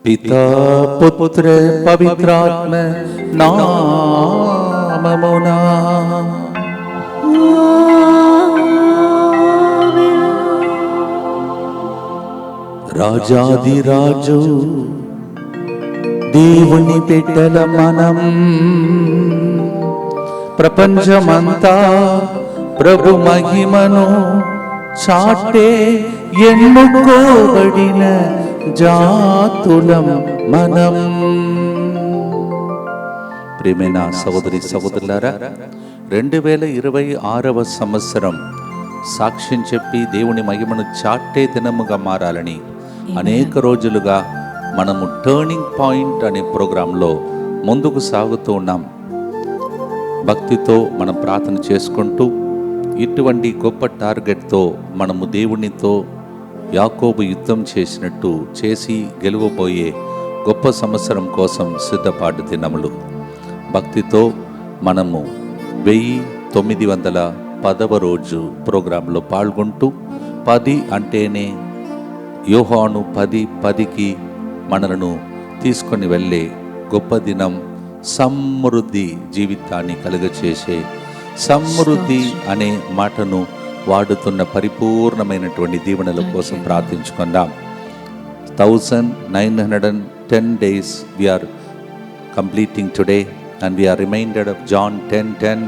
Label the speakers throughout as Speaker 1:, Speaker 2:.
Speaker 1: పితా పుత్ర పవిత్రాత్మ నామమునా రాజాదిరాజు దేవుని బిడ్డల మనం ప్రపంచమంతా ప్రభు మహిమను చాటే ఎన్నుకోబడిన జాతులం మనం. ప్రియమైన సహోదరి సహోదరులారా, 2026వ సంవత్సరం సాక్ష్యం చెప్పి దేవుని మహిమను చాటే దినముగా మారాలని అనేక రోజులుగా మనము టర్నింగ్ పాయింట్ అనే ప్రోగ్రాంలో ముందుకు సాగుతూ ఉన్నాం. భక్తితో మనం ప్రార్థన చేసుకుంటూ ఇటువంటి గొప్ప టార్గెట్తో మనము దేవునితో యాకోబు యుద్ధం చేసినట్టు చేసి గెలువబోయే గొప్ప సంవత్సరం కోసం సిద్ధపాటు దినములు. భక్తితో మనము 1910వ రోజు ప్రోగ్రాంలో పాల్గొంటూ 10 అంటేనే యోహాను 10:10కి మనలను తీసుకొని వెళ్ళే గొప్ప దినం. సమృద్ధి జీవితాన్ని కలుగచేసే సమృద్ధి అనే మాటను వాడుతున్న పరిపూర్ణమైనటువంటి దీవెనల కోసం ప్రార్థించుకుందాం. 1910 days we are completing today and we are reminded of John 10:10.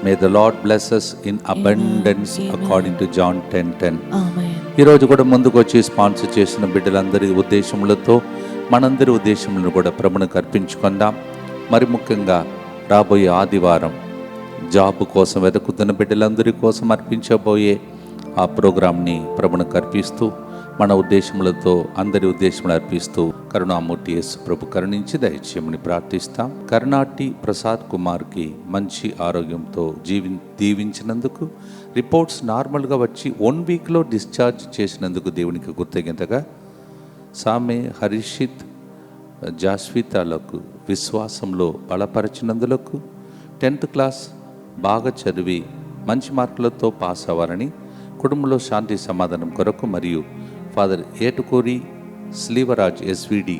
Speaker 1: May the Lord bless us in abundance. Amen. According to John 10:10. ఈరోజు కూడా ముందుకు వచ్చి స్పాన్సర్ చేసిన బిడ్డలందరి ఉద్దేశములతో మనందరి ఉద్దేశములను కూడా ప్రభువుకు అర్పించుకుందాం. మరి ముఖ్యంగా రాబోయే ఆదివారం జాబ్ కోసం వెతుకుతున్న బిడ్డలందరి కోసం అర్పించబోయే ఆ ప్రోగ్రాంని ప్రభువుకు అర్పిస్తూ మన ఉద్దేశములతో అందరి ఉద్దేశములు అర్పిస్తూ కరుణామూర్తి యేసు ప్రభు కరుణించి దయచేయమని ప్రార్థిస్తాం. కర్ణాటి ప్రసాద్ కుమార్కి మంచి ఆరోగ్యంతో దీవించినందుకు, రిపోర్ట్స్ నార్మల్గా వచ్చి 1 weekలో డిశ్చార్జ్ చేసినందుకు దేవునికి కృతజ్ఞతగా, సామె హరిషిత్ జాస్వితాలకు విశ్వాసంలో బలపరిచినందులకు, 10th క్లాస్ బాగా చదివి మంచి మార్కులతో పాస్ అవ్వాలని, కుటుంబంలో శాంతి సమాధానం కొరకు, మరియు father Etukuri Sleevaraj SVD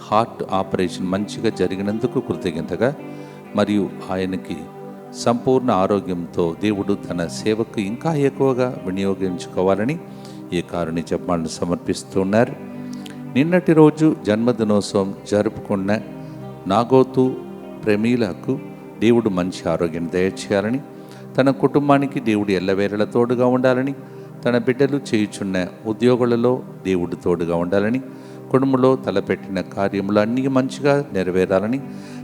Speaker 1: heart operation మంచిగా జరిగినందుకు కృతజ్ఞతగా, మరియు ఆయనకి సంపూర్ణ ఆరోగ్యంతో దేవుడు తన సేవకు ఇంకా ఎక్కువగా వినియోగించుకోవాలని ఈ కారుణ్య జపాలను సమర్పిస్తున్నారు. నిన్నటి రోజు జన్మదినోత్సవం జరుపుకున్న నాగోతు ప్రమీలకు దేవుడు మంచి ఆరోగ్యం దయచేయాలని, తన కుటుంబానికి దేవుడు ఎల్లవేళల తోడుగా ఉండాలని, తన బిడ్డలు చేయుచున్న ఉద్యోగులలో దేవుడు తోడుగా ఉండాలని, కుటుంబంలో తలపెట్టిన కార్యములు అన్నీ మంచిగా నెరవేరాలని,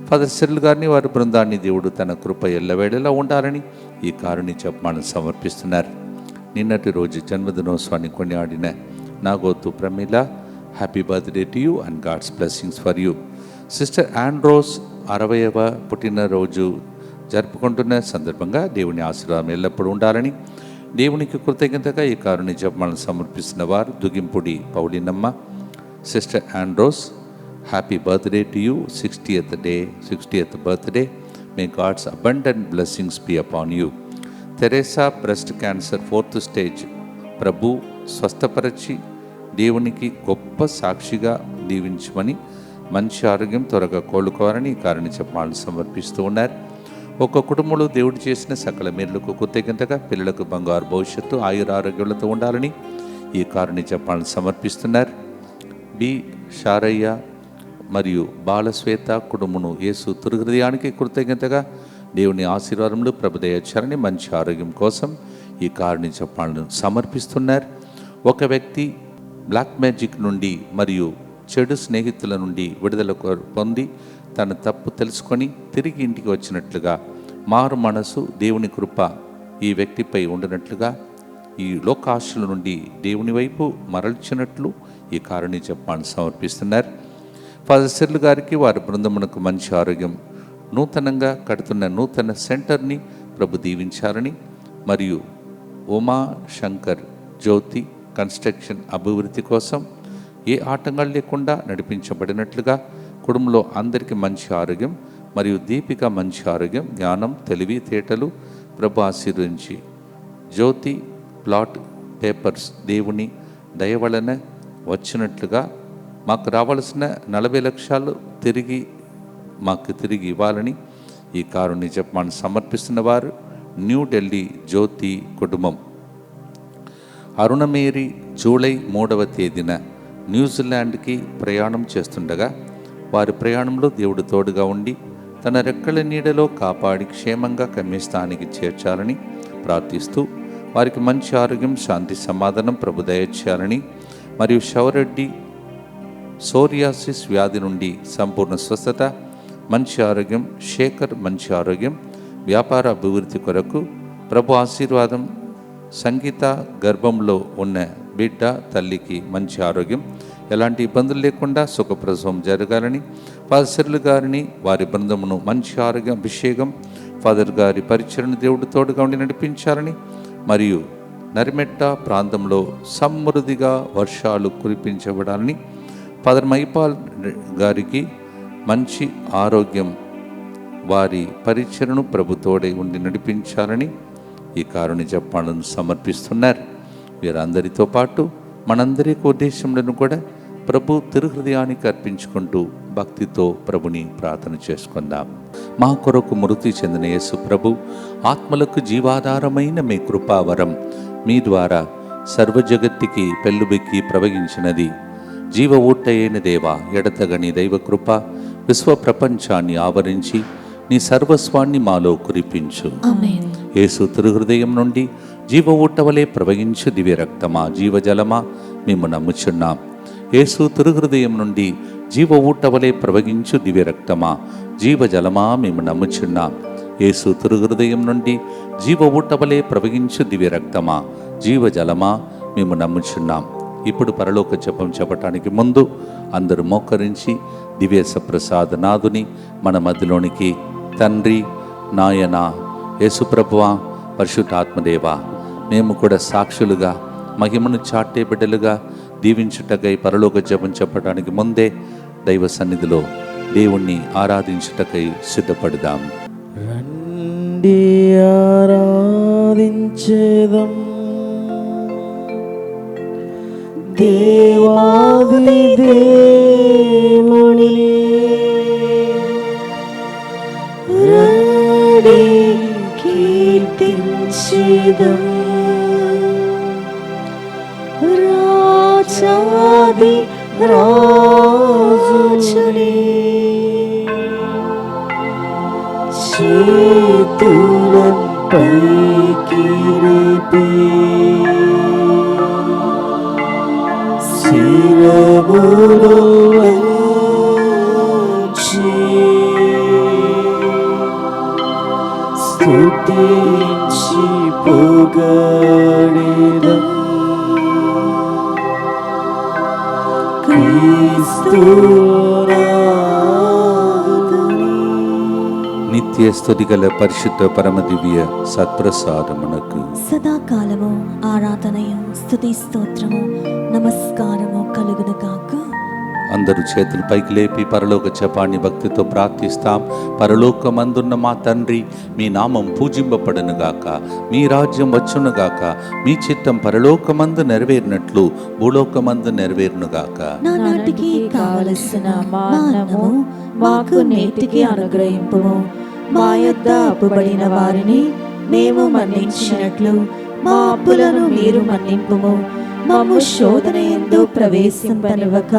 Speaker 1: ఫాదర్ సిరిల్ గారిని వారి బృందాన్ని దేవుడు తన కృప ఎల్లవేళలా ఉండాలని ఈ కారుణ్య జపాలను సమర్పిస్తున్నారు. నిన్నటి రోజు జన్మదినోత్సవాన్ని కొనియాడిన Nagothu Pramila, happy birthday to you and God's blessings for you. Sister Andros 60వ పుట్టినరోజు జరుపుకుంటున్న సందర్భంగా దేవుని ఆశీర్వాదం ఎల్లప్పుడూ ఉండాలని దేవునికి కృతజ్ఞతగా ఈ కారుణ్య జపాలను సమర్పిస్తున్న వారు Dugimpudi Paulinamma. Sister Andros, happy birthday to you, 60th birthday. May God's abundant blessings be upon you. Teresa breast cancer 4th stage ప్రభు స్వస్థపరచి దేవునికి గొప్ప సాక్షిగా దీవించమని, మంచి ఆరోగ్యం త్వరగా కోలుకోవాలని ఈ కారుణ్య జపాలను సమర్పిస్తూ ఉన్నారు. ఒక కుటుంబంలో దేవుడు చేసిన సకల మేలులకు కృతజ్ఞతగా పిల్లలకు బంగారు భవిష్యత్తు ఆయురారోగ్యాలతో ఉండాలని ఈ కారుణ్య జపాలను సమర్పిస్తున్నారు. బి షారయ్య మరియు బాలశ్వేత కుటుంబను యేసు హృదయానికి కృతజ్ఞతగా దేవుని ఆశీర్వాదములు ప్రభుదయచారని మంచి ఆరోగ్యం కోసం ఈ కారుణ్య జపాలను సమర్పిస్తున్నారు. ఒక వ్యక్తి బ్లాక్ మ్యాజిక్ నుండి మరియు చెడు స్నేహితుల నుండి విడుదల పొంది తన తప్పు తెలుసుకొని తిరిగి ఇంటికి వచ్చినట్లుగా, మారు మనసు దేవుని కృప ఈ వ్యక్తిపై ఉండినట్లుగా, ఈ లోకాశల నుండి దేవుని వైపు మరల్చినట్లు ఈ కారుణ్య జపాలను సమర్పిస్తున్నారు. ఫాదర్ సిర్లు గారికి వారి బృందమునకు మంచి ఆరోగ్యం, నూతనంగా కడుతున్న నూతన సెంటర్ని ప్రభు దీవించారని, మరియు ఉమా శంకర్ జ్యోతి కన్స్ట్రక్షన్ అభివృద్ధి కోసం ఏ ఆటంకాలు లేకుండా నడిపించబడినట్లుగా, కుటుంబంలో అందరికీ మంచి ఆరోగ్యం మరియు దీపిక మంచి ఆరోగ్యం, జ్ఞానం, తెలివితేటలు ప్రభు ఆశీర్వదించి, జ్యోతి ప్లాట్ పేపర్స్ దేవుని దయ వలన వచ్చినట్లుగా మాకు రావాల్సిన 40 లక్షలు మాకు తిరిగి ఇవ్వాలని ఈ కారుణ్య జపమాన్ని సమర్పిస్తున్న వారు న్యూఢిల్లీ జ్యోతి కుటుంబం. అరుణమేరి జూలై 3వ తేదీన న్యూజిలాండ్కి ప్రయాణం చేస్తుండగా వారి ప్రయాణంలో దేవుడు తోడుగా ఉండి తన రెక్కల నీడలో కాపాడి క్షేమంగా గమ్యస్థానానికి చేర్చాలని ప్రార్థిస్తూ వారికి మంచి ఆరోగ్యం, శాంతి, సమాధానం ప్రభు దయచేయాలని మరియు శవరెడ్డి సోరియాసిస్ వ్యాధి నుండి సంపూర్ణ స్వస్థత, మంచి ఆరోగ్యం, శేఖర్ మంచి ఆరోగ్యం, వ్యాపార అభివృద్ధి కొరకు ప్రభు ఆశీర్వాదం, సంగీత గర్భంలో ఉన్న బిడ్డ తల్లికి మంచి ఆరోగ్యం, ఎలాంటి ఇబ్బందులు లేకుండా సుఖప్రసవం జరగాలని, ఫాదర్ సెర్లు గారిని వారి బృందమును మంచి ఆరోగ్యం, అభిషేకం, ఫాదర్ గారి పరిచరణ దేవుడు తోడుగా ఉండి నడిపించాలని మరియు నరిమెట్ట ప్రాంతంలో సమృద్ధిగా వర్షాలు కురిపించబడాలని, ఫాదర్ మైపాల్ గారికి మంచి ఆరోగ్యం, వారి పరిచరణను ప్రభు తోడై ఉండి నడిపించాలని ఈ కారుణ్య జపమాలను సమర్పిస్తున్నారు. వీరందరితో పాటు మనందరి ఉద్దేశంలో కూడా ప్రభు తిరుహృదయానికి అర్పించుకుంటూ భక్తితో ప్రభుని ప్రార్థన చేసుకుందాం. మా కొరకు మృతి చెందిన యేసు ప్రభు ఆత్మలకు జీవాధారమైన మీ కృపావరం మీ ద్వారా సర్వజగత్తుకి పెళ్ళుబెక్కి ప్రవహించినది. జీవ ఊటైన దేవా, ఎడతగని దైవ కృప విశ్వ ప్రపంచాన్ని ఆవరించి నీ సర్వస్వాన్ని మాలో కురిపించు. యేసు తిరుహృదయం నుండి జీవ ఊటవలే ప్రవహించు దివ్య రక్తమా, జీవజలమా మేము నమ్ముచున్నాం. యేసు తిరుహృదయం నుండి జీవ ఊటవలే ప్రవహించు దివ్య రక్తమా, జీవజలమా మేము నమ్ముచున్నాం. యేసు తిరుహృదయం నుండి జీవ ఊటవలే ప్రవహించు దివ్య రక్తమా, జీవజలమా మేము నమ్ముచున్నాం. ఇప్పుడు పరలోక జపం చెప్పటానికి ముందు అందరూ మోకరించి దివ్య సప్రసాద నాదుని మన మధ్యలోనికి తండ్రి, నాయన, యేసుప్రభువా, పరిశుద్ధాత్మదేవా, మేము కూడా సాక్షులుగా మహిమను చాటే బిడ్డలుగా దీవించుటకై పరలోక జపం చెప్పడానికి ముందే దైవ సన్నిధిలో దేవుణ్ణి ఆరాధించుటకై సిద్ధపడదాం.
Speaker 2: రండి ఆరాధించేదం దేవాది దేవుని, రండి కీర్తించేదం రాజాది రాజుని, చేతులను పైకి లేపి శిరములో వంచి స్తుతించి పొగడెదం
Speaker 1: నిత్య స్తుతి గల పరిశుద్ధ పరమ దివ్య సత్ప్రసాదమునకు
Speaker 3: సదాకాలము ఆరాధనయు స్తుతి స్తోత్రము నమస్కారము కలుగును గాక.
Speaker 1: అందరూ చేతులు పైకి లేపి పరలోక జపాన్ని భక్తితో ప్రార్థిస్తాం. పరలోకమందున్న మా తండ్రి, మీ నామం పూజింపబడునుగాక, మీ రాజ్యం వచ్చునుగాక, మీ చిత్తం పరలోకమందు నెరవేరినట్లు భూలోకమందు నెరవేరునుగాక.
Speaker 3: నానాటికి కావలసిన మానము మాకు నేటికి అనుగ్రహింపుము. మా యొద్ద అప్పుబడిన వారిని మేము మన్నించినట్లు మా అప్పులను మీరు మన్నింపుము. మమ్ము శోధన యందు ప్రవేశింపనివ్వక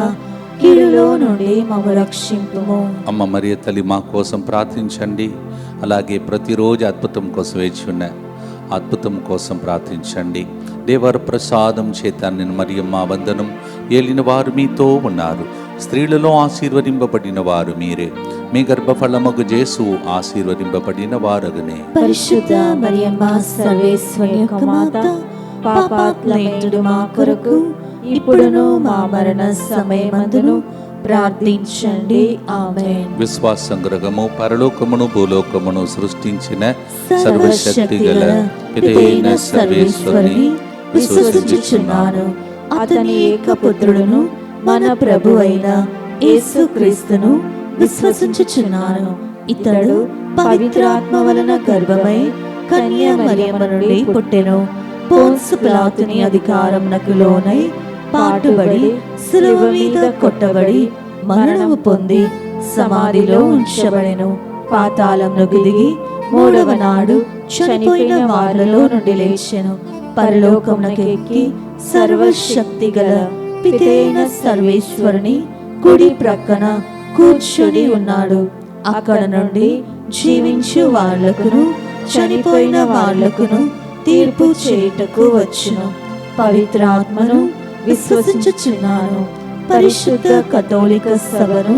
Speaker 3: కీడులో నుండి మమ్ము రక్షింపుము.
Speaker 1: అమ్మ మరియ తల్లి మా కోసం ప్రార్థించండి. అలాగే ప్రతిరోజు అద్భుతం కోసం వేచి ఉన్న అద్భుతం కోసం ప్రార్థించండి. దేవర ప్రసాదం చేత నేను మరియమ్మ వందనం. ఏలిన వారు మీతో ఉన్నారు, స్త్రీలలో ఆశీర్వదింపబడిన వారు మీరే, మీ గర్భఫలమగు యేసు ఆశీర్వదింపబడిన వారగనే.
Speaker 3: పరిశుద్ధ మరియమ్మ సర్వేశ్వరి యొక్క మాత, పాపాత్ములైన మా కొరకు ఇప్పుడును మా మరణ సమయమందును ప్రార్థించండి. ఆమేన్.
Speaker 1: విశ్వాస సంగ్రహము పరలోకమును భూలోకమును సృష్టించిన సర్వశక్తి గల పితైన సర్వేశ్వరుని
Speaker 3: విశ్వసించుచున్నాను. అతని ఏకపుత్రుడును మన ప్రభు అయిన యేసుక్రీస్తును విశ్వసించుచున్నాను. ఇతడు పవిత్రాత్మ వలన గర్భమై కన్య మరియమ్మ నుండి పుట్టెను. పోన్సు పిలాతుని అధికారమునకు లోనై పాటుబడి సిలువ మీద కొట్టబడి మరణము పొంది సమాధిలో ఉంచబడెను. పాతాళమునకు దిగి మూడవ నాడు చనిపోయిన వారిలో నుండి లేచెను. పరలోకమునకు ఎక్కి సర్వశక్తి గల పితైన సర్వేశ్వరుని కుడి ప్రక్కన కూర్చొని ఉన్నాడు. అక్కడ నుండి జీవించు వాళ్లకును చనిపోయిన వాళ్లకును తీర్పు చేయుటకు వచ్చును. పవిత్రాత్మను విశ్వసించుచున్నాను. పరిశుద్ధ కథోలిక సభను,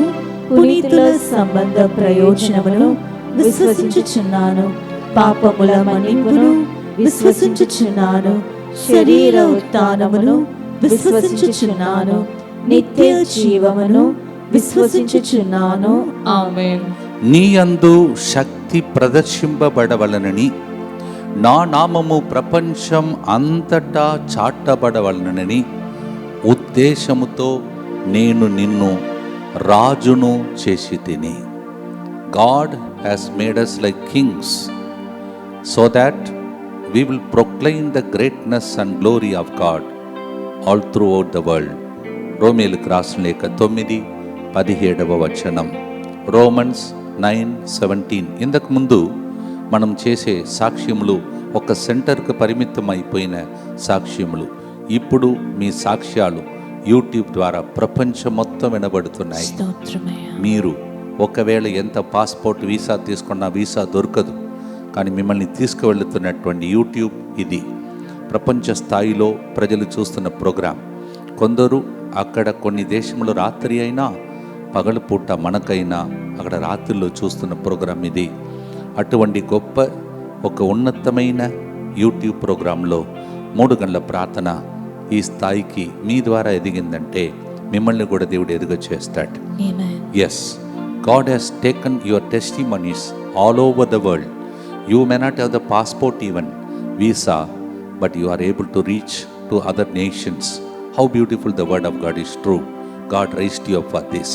Speaker 3: పునీతుల సంబంధ ప్రయోజనమును విశ్వసించుచున్నాను. పాపముల మన్నింపును విశ్వసించుచున్నాను. శరీర ఉత్థానమును విశ్వసించుచున్నాను. నిత్య జీవమును విశ్వసించుచున్నాను. ఆమేన్.
Speaker 1: నీ యందు శక్తి ప్రదర్శింపబడవలనని, నా నామము ప్రపంచం అంతటా చాటబడవలనని ఉద్దేశముతో నేను నిన్ను రాజును చేసి తిని. God has made us like kings so that we will proclaim the greatness and glory of God all throughout the world. రోమీయులకు రాసిన లేఖ 9:17 రోమన్స్ 9:17. ఇంతకు ముందు మనం చేసే సాక్ష్యములు ఒక సెంటర్కు పరిమితం అయిపోయిన సాక్ష్యములు. ఇప్పుడు మీ సాక్ష్యాలు యూట్యూబ్ ద్వారా ప్రపంచం మొత్తం వినబడుతున్నాయి. మీరు ఒకవేళ ఎంత పాస్పోర్ట్ వీసా తీసుకున్నా వీసా దొరకదు, కానీ మిమ్మల్ని తీసుకువెళ్తున్నటువంటి యూట్యూబ్ ఇది. ప్రపంచ స్థాయిలో ప్రజలు చూస్తున్న ప్రోగ్రాం. కొందరు అక్కడ కొన్ని దేశంలో రాత్రి అయినా పగలుపూట మనకైనా అక్కడ రాత్రిలో చూస్తున్న ప్రోగ్రాం ఇది. అటువంటి గొప్ప ఒక ఉన్నతమైన యూట్యూబ్ ప్రోగ్రాంలో 3 గంటల ప్రార్థన ఈ స్థాయికి మీ ద్వారా ఎదిగిందంటే మిమ్మల్ని కూడా దేవుడు ఎదుగ చేస్తాడు. Yes, God has taken your testimonies all over the world. You may not have the passport even, visa, but you are able to reach to other nations. How beautiful the word of God is true. God raised you up for this.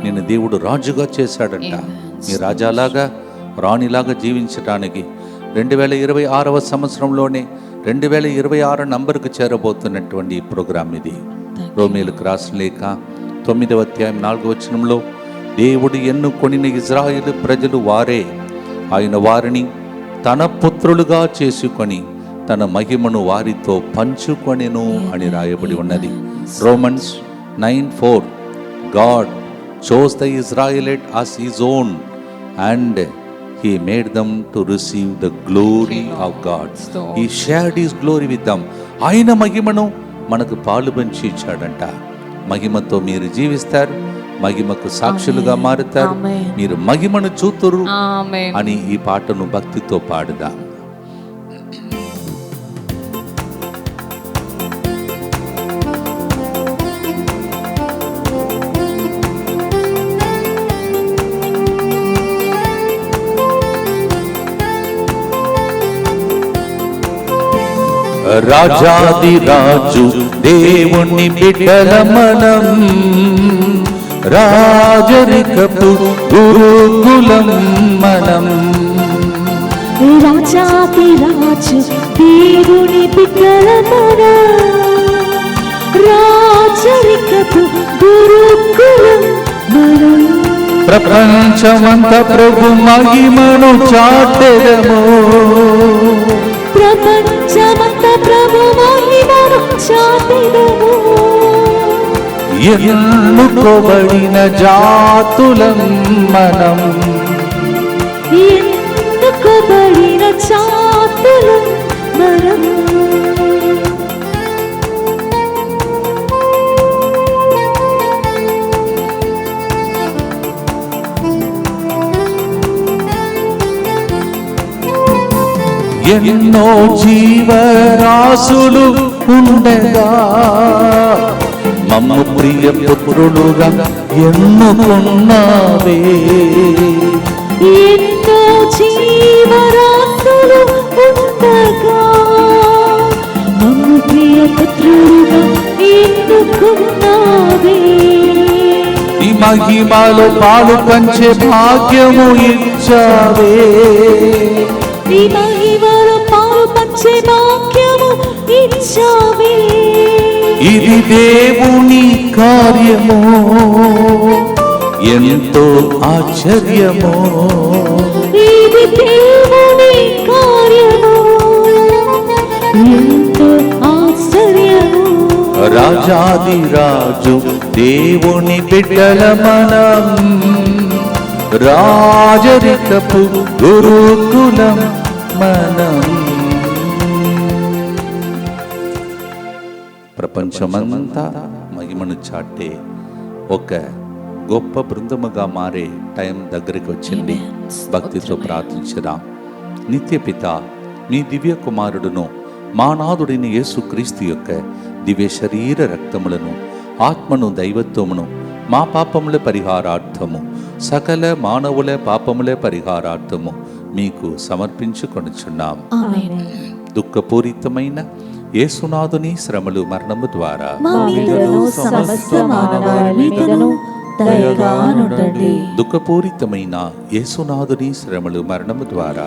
Speaker 1: నిన్ను దేవుడు రాజుగా చేశాడంట. నీ రాజాలాగా రాణిలాగా జీవించడానికి 2026వ సంవత్సరంలోనే 2026 నంబర్కు చేరబోతున్నటువంటి ఈ programme ఇది. రోమీయులకు రాసిన లేఖ 9:4 దేవుడు ఎన్నుకొనిన ఇజ్రాయేలు ప్రజలు వారే, ఆయన వారిని తన పుత్రులుగా చేసుకొని తన మహిమను వారితో పంచుకొనెను అని రాయబడి ఉన్నది. Romans 9:4. God chose the Israelite as his own and he made them to receive the glory of God. He shared his glory with them. ఆయన మహిమను మనకు పాలు పంచి ఇచ్చాడంట. మహిమతో మీరు జీవిస్తారు, మహిమకు సాక్షులుగా మారుతారు, మీరు మహిమను చూతురు అని ఈ పాటను భక్తితో పాడుదాం. రాజాది రాజు దేవుని బిడ్డల మనం, రాజరికపు గురుకులం మనం.
Speaker 3: రాజాది రాజు దేవుని బిడ్డల మనం, రాజరికపు గురుకులం మనం.
Speaker 1: ప్రపంచమంత ప్రభు మహిమను చాటెదము,
Speaker 3: ప్రపంచమంత ప్రభు మహిమను చాటెదము.
Speaker 1: ఎన్నుకోబడిన జాతులం మనం,
Speaker 3: ఎన్నుకోబడిన జాతులం మనం.
Speaker 1: ఎన్నో జీవరాశులు ఉండగా మమ్మ ప్రియ పుత్రులుగా ఎన్నుకున్నావే.
Speaker 3: ఎన్నో జీవరాశులు ఉండగా మమ్మ ప్రియ పుత్రులుగా ఎన్నుకున్నావే.
Speaker 1: ఈ మహిమలో పాలు పంచే భాగ్యము ఇచ్చావే,
Speaker 3: ఈ మహిమలో పాలు పంచే భాగ్యము ఇచ్చావే.
Speaker 1: ఇది దేవుని కార్యము, ఎంతో ఆశ్చర్యము.
Speaker 3: ఇది దేవుని కార్యము, ఎంతో ఆశ్చర్యము.
Speaker 1: రాజాది రాజు దేవుని బిడ్డల మనం, రాజరికపు గురుకులం మనం. ప్రపంచమంతా మహిమను చాటే ఒక గొప్ప బృందముగా మారే టైం దగ్గరికి వచ్చింది. భక్తితో ప్రార్థించుదాం. నిత్యపిత, మీ దివ్య కుమారుడును మా నాథుడైన యేసుక్రీస్తు యొక్క దివ్య శరీర రక్తములను, ఆత్మను, దైవత్వమును మా పాపముల పరిహారార్థము, సకల మానవుల పాపముల పరిహారార్థము మీకు సమర్పించుకొనుచున్నాం. దుఃఖపూరితమైన యేసునాథుని శ్రమలు మరణము ద్వారా దుఃఖపూరితమైన యేసునాథుని శ్రమలు మరణము ద్వారా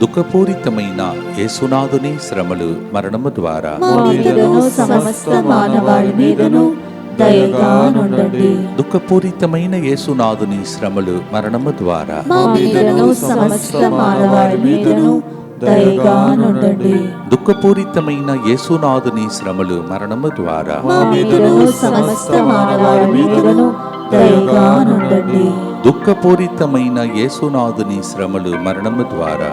Speaker 1: దుఃఖపూరితమైన యేసునాథుని శ్రమలు మరణము ద్వారా దుఃఖపూరితమైన యేసునాథుని శ్రమలు మరణము ద్వారా దుఃఖపూరితమైన యేసునాథుని శ్రమలు మరణము ద్వారా దుఃఖపూరితమైన యేసునాథుని శ్రమలు మరణము ద్వారా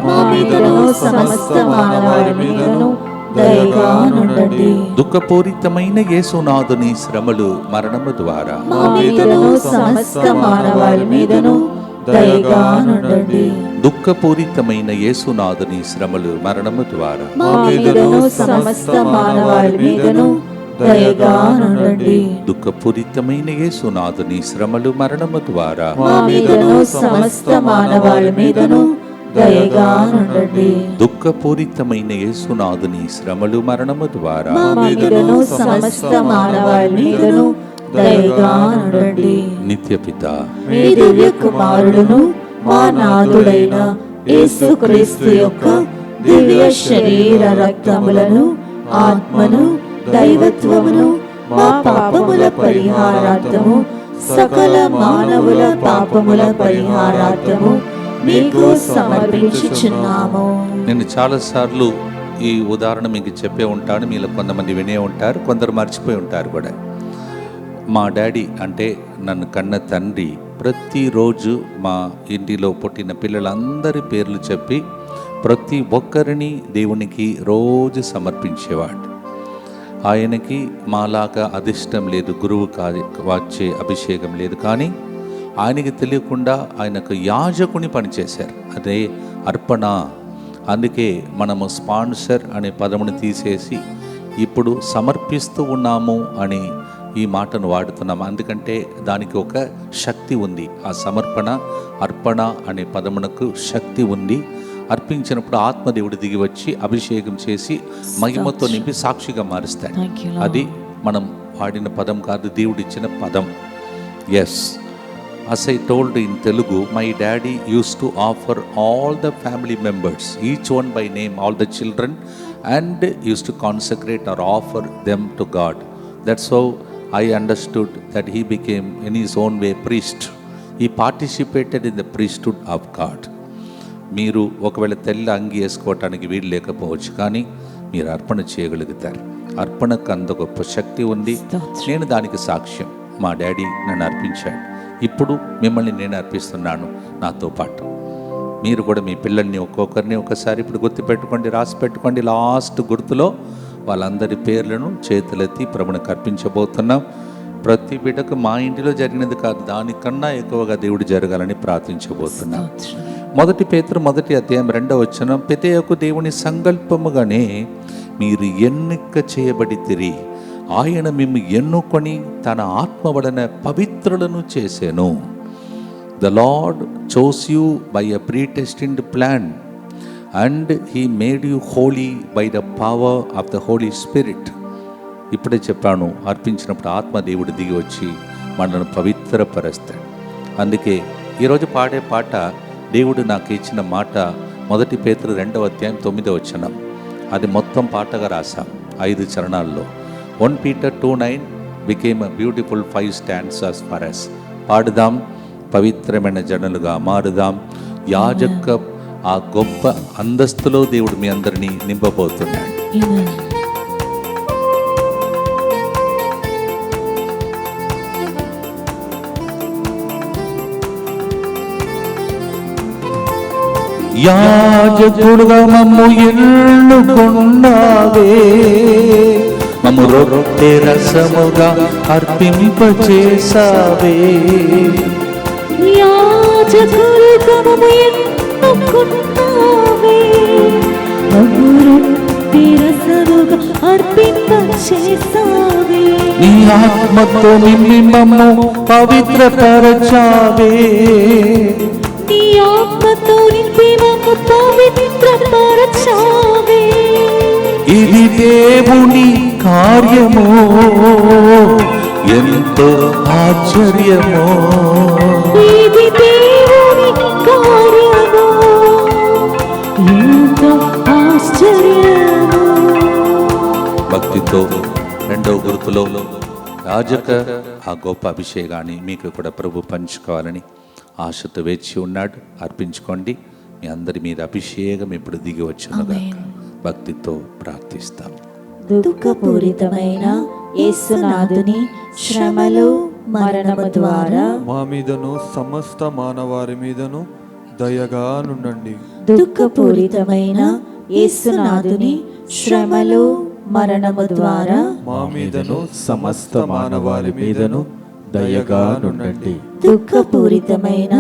Speaker 1: దుఃఖపూరితమైన యేసునాథుని శ్రమలు మరణము ద్వారా దుఃఖపూరితమైన యేసునాథుని శ్రమలు మరణము ద్వారా దుఃఖపూరితమైన యేసునాథుని శ్రమలు మరణము ద్వారా దుఃఖపూరితమైన యేసునాథుని శ్రమలు మరణము ద్వారా నిత్యపిత,
Speaker 3: మీ దివ్య కుమారుడును మా నాథుడైన యేసుక్రీస్తు యొక్క దివ్య శరీర రక్తములను, ఆత్మను, దైవత్వమును మా పాపముల పరిహారార్థము, సకల మానవుల పాపముల పరిహారార్థము మీకు సమర్పించుచున్నాము.
Speaker 1: నేను చాలాసార్లు ఈ ఉదాహరణ మీకు చెప్పే ఉంటాను. మీలో కొంతమంది వినే ఉంటారు, కొందరు మర్చిపోయి ఉంటారు కూడా. మా డాడీ అంటే నన్ను కన్న తండ్రి ప్రతిరోజు మా ఇంటిలో పుట్టిన పిల్లలందరి పేర్లు చెప్పి ప్రతి ఒక్కరిని దేవునికి రోజు సమర్పించేవాడు. ఆయనకి మాలాగా అధిష్టం లేదు, గురువు వచ్చే అభిషేకం లేదు. కానీ ఆయనకి తెలియకుండా ఆయనకు యాజకుని పనిచేశారు, అదే అర్పణ. అందుకే మనము స్పాన్సర్ అనే పదమును తీసేసి ఇప్పుడు సమర్పిస్తూ ఉన్నాము అని ఈ మాటను వాడుతున్నాము. అందుకంటే దానికి ఒక శక్తి ఉంది. ఆ సమర్పణ, అర్పణ అనే పదమునకు శక్తి ఉంది. అర్పించినప్పుడు ఆత్మదేవుడు దిగి వచ్చి అభిషేకం చేసి మహిమతో నింపి సాక్షిగా మారుస్తాడు. అది మనం వాడిన పదం కాదు, దేవుడిచ్చిన పదం. Yes, as I told in Telugu, my daddy used to offer all the family members, each one by name, all the children, and used to consecrate or offer them to God. That's how I understood that he became in his own way priest. He participated in the priesthood of God. మీరు ఒకవేళ తెల్ల అంగి వేసుకోవటానికి వీలు లేకపోవచ్చు, కానీ మీరు అర్పణ చేయగలుగుతారు. అర్పణకు అంత గొప్ప శక్తి ఉంది. నేను దానికి సాక్ష్యం. మా డాడీ నన్ను అర్పించాడు, ఇప్పుడు మిమ్మల్ని నేను అర్పిస్తున్నాను నాతో పాటు. మీరు కూడా మీ పిల్లల్ని ఒక్కొక్కరిని ఒకసారి ఇప్పుడు గుర్తుపెట్టుకోండి, రాసి పెట్టుకోండి. లాస్ట్ గుర్తులో వాళ్ళందరి పేర్లను చేతులెత్తి ప్రభువునికి అర్పించబోతున్నాం. ప్రతి బిడ్డకు మా ఇంటిలో జరిగినది కాదు, దానికన్నా ఎక్కువగా దేవుడు జరగాలని ప్రార్థించబోతున్నాం. 1 పేతురు 1 అధ్యాయం 2వ వచనం, పితయకు దేవుని సంకల్పముగానే మీరు ఎన్నిక చేయబడితిరి, ఆయన మిమ్ము ఎన్నుకొని తన ఆత్మ వలన పవిత్రులను చేసెను. The Lord chose you by a predestined plan and he made you holy by the power of the Holy Spirit. ఇప్పుడే చెప్పాను, అర్పించినప్పుడు ఆత్మదేవుడు దిగి వచ్చి మనల్ని పవిత్రపరుస్తాడు. అందుకే ఈరోజు పాడే పాట, దేవుడు నాకు ఇచ్చిన మాట, మొదటి పేతురు 2వ అధ్యాయం 9వ వచనం. అది మొత్తం పాటగా రాసాం 5 చరణాల్లో. 1 Peter 2:9 became a beautiful 5 stanzas for us. పాడుదాం, పవిత్రమైన జనులుగా మారుదాం. యాజక ఆ గొప్ప అంతస్తులో దేవుడు మీ అందరినీ నింపబోతున్నాడు. యాజకుడుగా మమ్ము ఎన్నుకొన్నావే, మమ్ము రొట్టె రసముగా అర్పింపచేసావే.
Speaker 3: యాజకుడుగా మమ్ము ఎన్నుకొన్నావే, మమ్ము రొట్టె రసముగా అర్పింపచేసావే.
Speaker 1: నీ ఆత్మతో నింపి మమ్ము పవిత్రపరచావే,
Speaker 3: నీ ఆత్మతో నింపి మమ్ము పవిత్రపరచావే.
Speaker 1: ఇది దేవుని కార్యము, ఎంతో ఆశ్చర్యము.
Speaker 3: ఇది దేవుని కార్యము, ఎంతో ఆశ్చర్యము.
Speaker 1: భక్తితో 2వ గుర్తులో యాజక ఆ గొప్ప అభిషేకాన్ని మీకు కూడా ప్రభు పంచుకోవాలని ఆశతో వేచి ఉన్నాడు. అర్పించుకోండి. మీ అందరి మీద అభిషేకం ఇప్పుడు దిగి వచ్చునుగా. భక్తితో ప్రార్థిస్తాం.
Speaker 3: దుఃఖపూరితమైన యేసునాథుని శ్రమలు మరణము ద్వారా
Speaker 2: మా మీదను సమస్త మానవారి మీదను దయగా నుండండి.
Speaker 3: దుఃఖపూరితమైన యేసునాథుని శ్రమలు మరణము ద్వారా
Speaker 2: మా మీదను సమస్త మానవారి మీదను దయగా నుండండి.
Speaker 3: దుఃఖపూరితమైన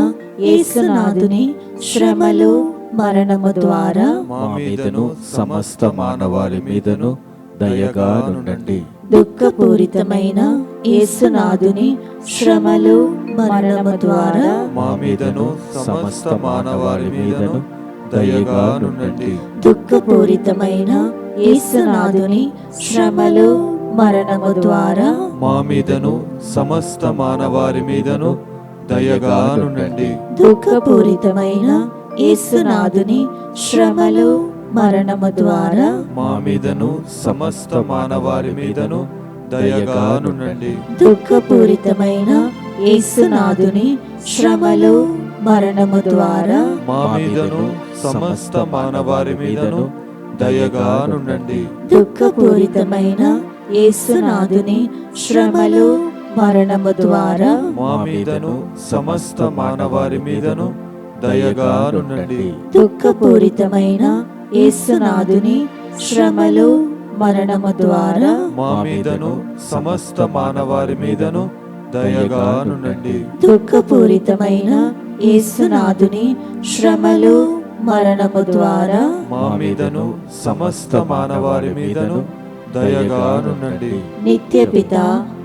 Speaker 3: యేసునాథుని శ్రమలు మరణము ద్వారా
Speaker 2: మా మీదను సమస్త మానవారి మీదను దయగా నుండండి.
Speaker 3: దుఃఖపూరితమైన యేసునాథుని శ్రమలు మరణము ద్వారా
Speaker 2: మా మీదను సమస్త మానవారి మీదను దయగా నుండండి.
Speaker 3: దుఃఖపూరితమైన యేసునాథుని శ్రమలు మరణము ద్వారా
Speaker 2: మా మీదను సమస్త మానవారి మీదను దయగా నుండండి.
Speaker 3: దుఃఖపూరితమైన యేసునాథుని శ్రమలు మరణము ద్వారా
Speaker 2: మా మీదను సమస్త మానవారి మీదను దయగా నుండండి.
Speaker 3: దుఃఖపూరితమైన యేసునాథుని శ్రమలు మరణము ద్వారా
Speaker 2: మా మీదను సమస్త మానవారి మీదను దయగా నుండండి.
Speaker 3: దుఃఖపూరితమైన యేసునాథుని శ్రమలు మరణము ద్వారా
Speaker 2: మా మీదను సమస్త మానవారి మీదను దయగా నుండండి.
Speaker 3: దుఃఖపూరితమైన యేసునాథుని శ్రమలు మరణము ద్వారా
Speaker 2: మా మీదను సమస్త మానవారి మీదను దయగా నుండండి.
Speaker 3: దుఃఖపూరితమైన యేసునాథుని శ్రమలు మరణము ద్వారా
Speaker 2: మా మీదను సమస్త మానవారి మీదను దయగా నుండండి.
Speaker 3: నిత్యపిత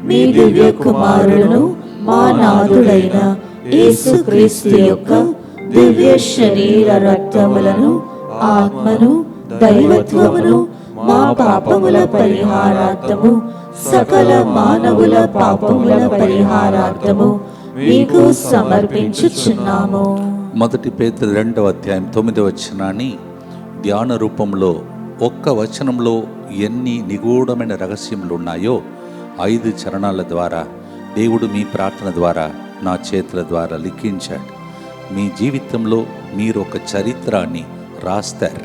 Speaker 3: మీ దివ్య కుమారులను మా నాథుడైన యేసుక్రీస్తు యొక్క దివ్య శరీర రక్తములను ఆత్మను దైవత్వమును మా పాపముల పరిహారార్థము సకల మానవుల పాపముల పరిహారార్థము మీకు సమర్పించుచున్నాము.
Speaker 1: మొదటి పేతురు 2వ అధ్యాయం 9వ వచనాన్ని ధ్యాన రూపంలో ఒక్క వచనంలో ఎన్ని నిగూఢమైన రహస్యములు ఉన్నాయో 5 చరణాల ద్వారా దేవుడు మీ ప్రార్థన ద్వారా నా చేతుల ద్వారా లిఖించాడు. మీ జీవితంలో మీరు ఒక చరిత్రాన్ని రాస్తారు.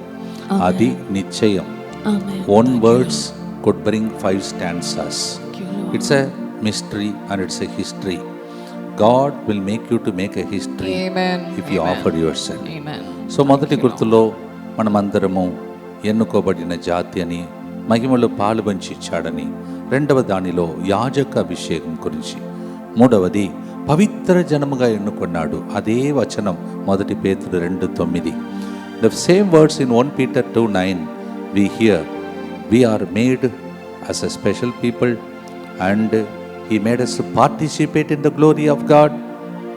Speaker 1: అది నిశ్చయం. One words could bring 5 stanzas. It's a mystery and it's a history. God will make you to make a history.
Speaker 4: Amen.
Speaker 1: If you offer yourself.
Speaker 4: Amen.
Speaker 1: So మొదటి గుర్తులో మనమందరము ఎన్నుకోబడిన జాతి అని, మహిమలో పాలు పంచి ఇచ్చాడని, 2వ దానిలో యాజక అభిషేకం గురించి, 3వది పవిత్ర జనముగా ఎన్నుకున్నాడు. అదే వచనం మొదటి పేతురు 2:9. The same words in 1 Peter 2:9 we hear. We are made as a special people and He made us to participate in the glory of God,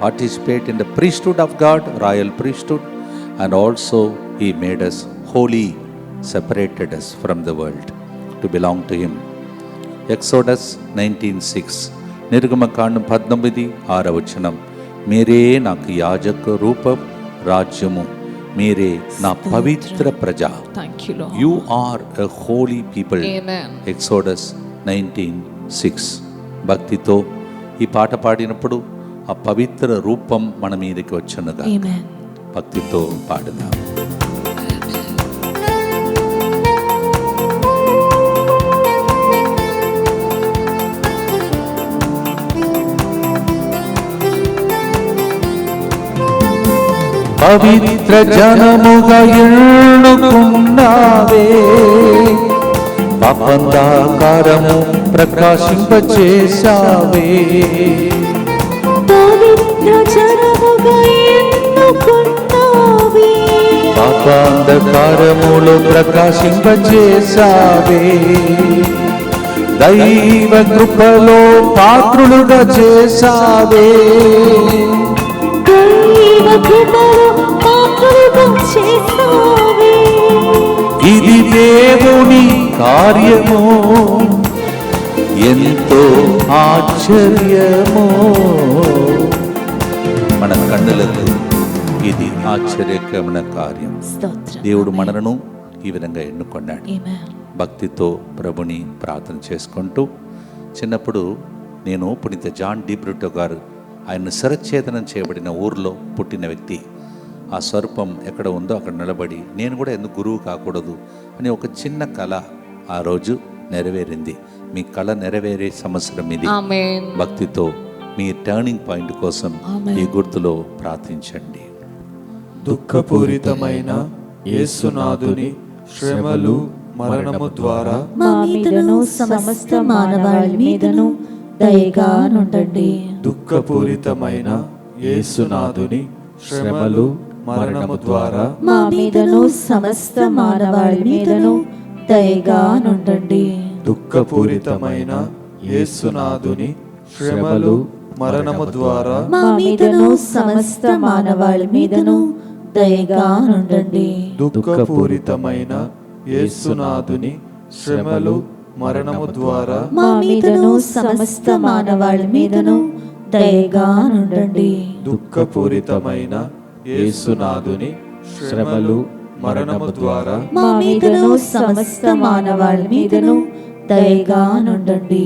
Speaker 1: participate in the priesthood of God, royal priesthood, and also He made us holy, separated us from the world to belong to Him. Exodus 19:6. నిర్గమకాండం 19:6 మీరే నాకు యాజక రూపం రాజ్యము మీరే నా పవిత్ర ప్రజ.
Speaker 4: Thank you, Lord.
Speaker 1: You are a holy people.
Speaker 4: Amen.
Speaker 1: Exodus 19:6. భక్తితో ఈ పాట పాడినప్పుడు ఆ పవిత్ర రూపం మన మీదకి వచ్చునుగా.
Speaker 3: Amen.
Speaker 1: భక్తితో పాడుదాం. పవిత్ర జనముగా ఎన్నుకున్నావే, పాపాంధకారము ప్రకాశింపచేశావే.
Speaker 3: పవిత్ర జనముగా ఎన్నుకున్నావే,
Speaker 1: పాపాంధకారములో ప్రకాశింపచేశావే. దైవ కృపలో పాత్రులుగా చేశావే.
Speaker 3: దైవ కృపలో పాత్రులుగా చేశావే.
Speaker 1: ఇది దేవుని కార్యము, ఎంతో ఆశ్చర్యము. మన కన్నులకు ఇది ఆశ్చర్యకరమైన కార్యం.
Speaker 3: స్తోత్రం.
Speaker 1: దేవుడు మనలను ఈ విధంగా ఎన్నుకొన్నాడు.
Speaker 3: Amen.
Speaker 1: భక్తితో ప్రభుని ప్రార్థన చేసుకుంటూ, చిన్నప్పుడు నేను పునీత జాన్ డి బ్రూటో గారు, ఆయన శిరచ్ఛేదనం చేయబడిన ఊర్లో పుట్టిన వ్యక్తి. ఆ స్వరూపం ఎక్కడ ఉందో అక్కడ నిలబడి నేను కూడా ఎందుకు గురువు కాకూడదు అని ఒక చిన్న కళ ఆ రోజు నెరవేరింది. మీ కళ నెరవేరే సంవత్సరం ఇది.
Speaker 4: Amen.
Speaker 1: భక్తితో మీ టర్నింగ్ పాయింట్ కోసం ఈ గుర్తులో ప్రార్థించండి.
Speaker 2: దుఃఖపూరితమైన యేసునాథుని శ్రమలు మరణము ద్వారా
Speaker 3: మా మీదను సమస్త మానవాళి మీదను దయగా నుండండి.
Speaker 2: దుఃఖపూరితమైన యేసునాథుని శ్రమలు మరణము ద్వారా
Speaker 3: మా మీదను సమస్త మానవాళి మీదను దయగా నుండండి.
Speaker 2: దుఃఖపూరితమైన యేసునాథుని శ్రమలు మరణము ద్వారా
Speaker 3: మా మీదను సమస్త మానవాళి మీదను దయగా నుండండి.
Speaker 2: దుఃఖపూరితమైన యేసునాథుని శ్రమలు మరణము ద్వారా
Speaker 3: మా మీదను సమస్త మానవాళి మీదను దయగా నుండండి.
Speaker 2: దుఃఖపూరితమైన యేసునాథుని శ్రమలు మరణము ద్వారా
Speaker 3: మా మీదను సమస్త మానవాళి మీదను దయగా నుండండి.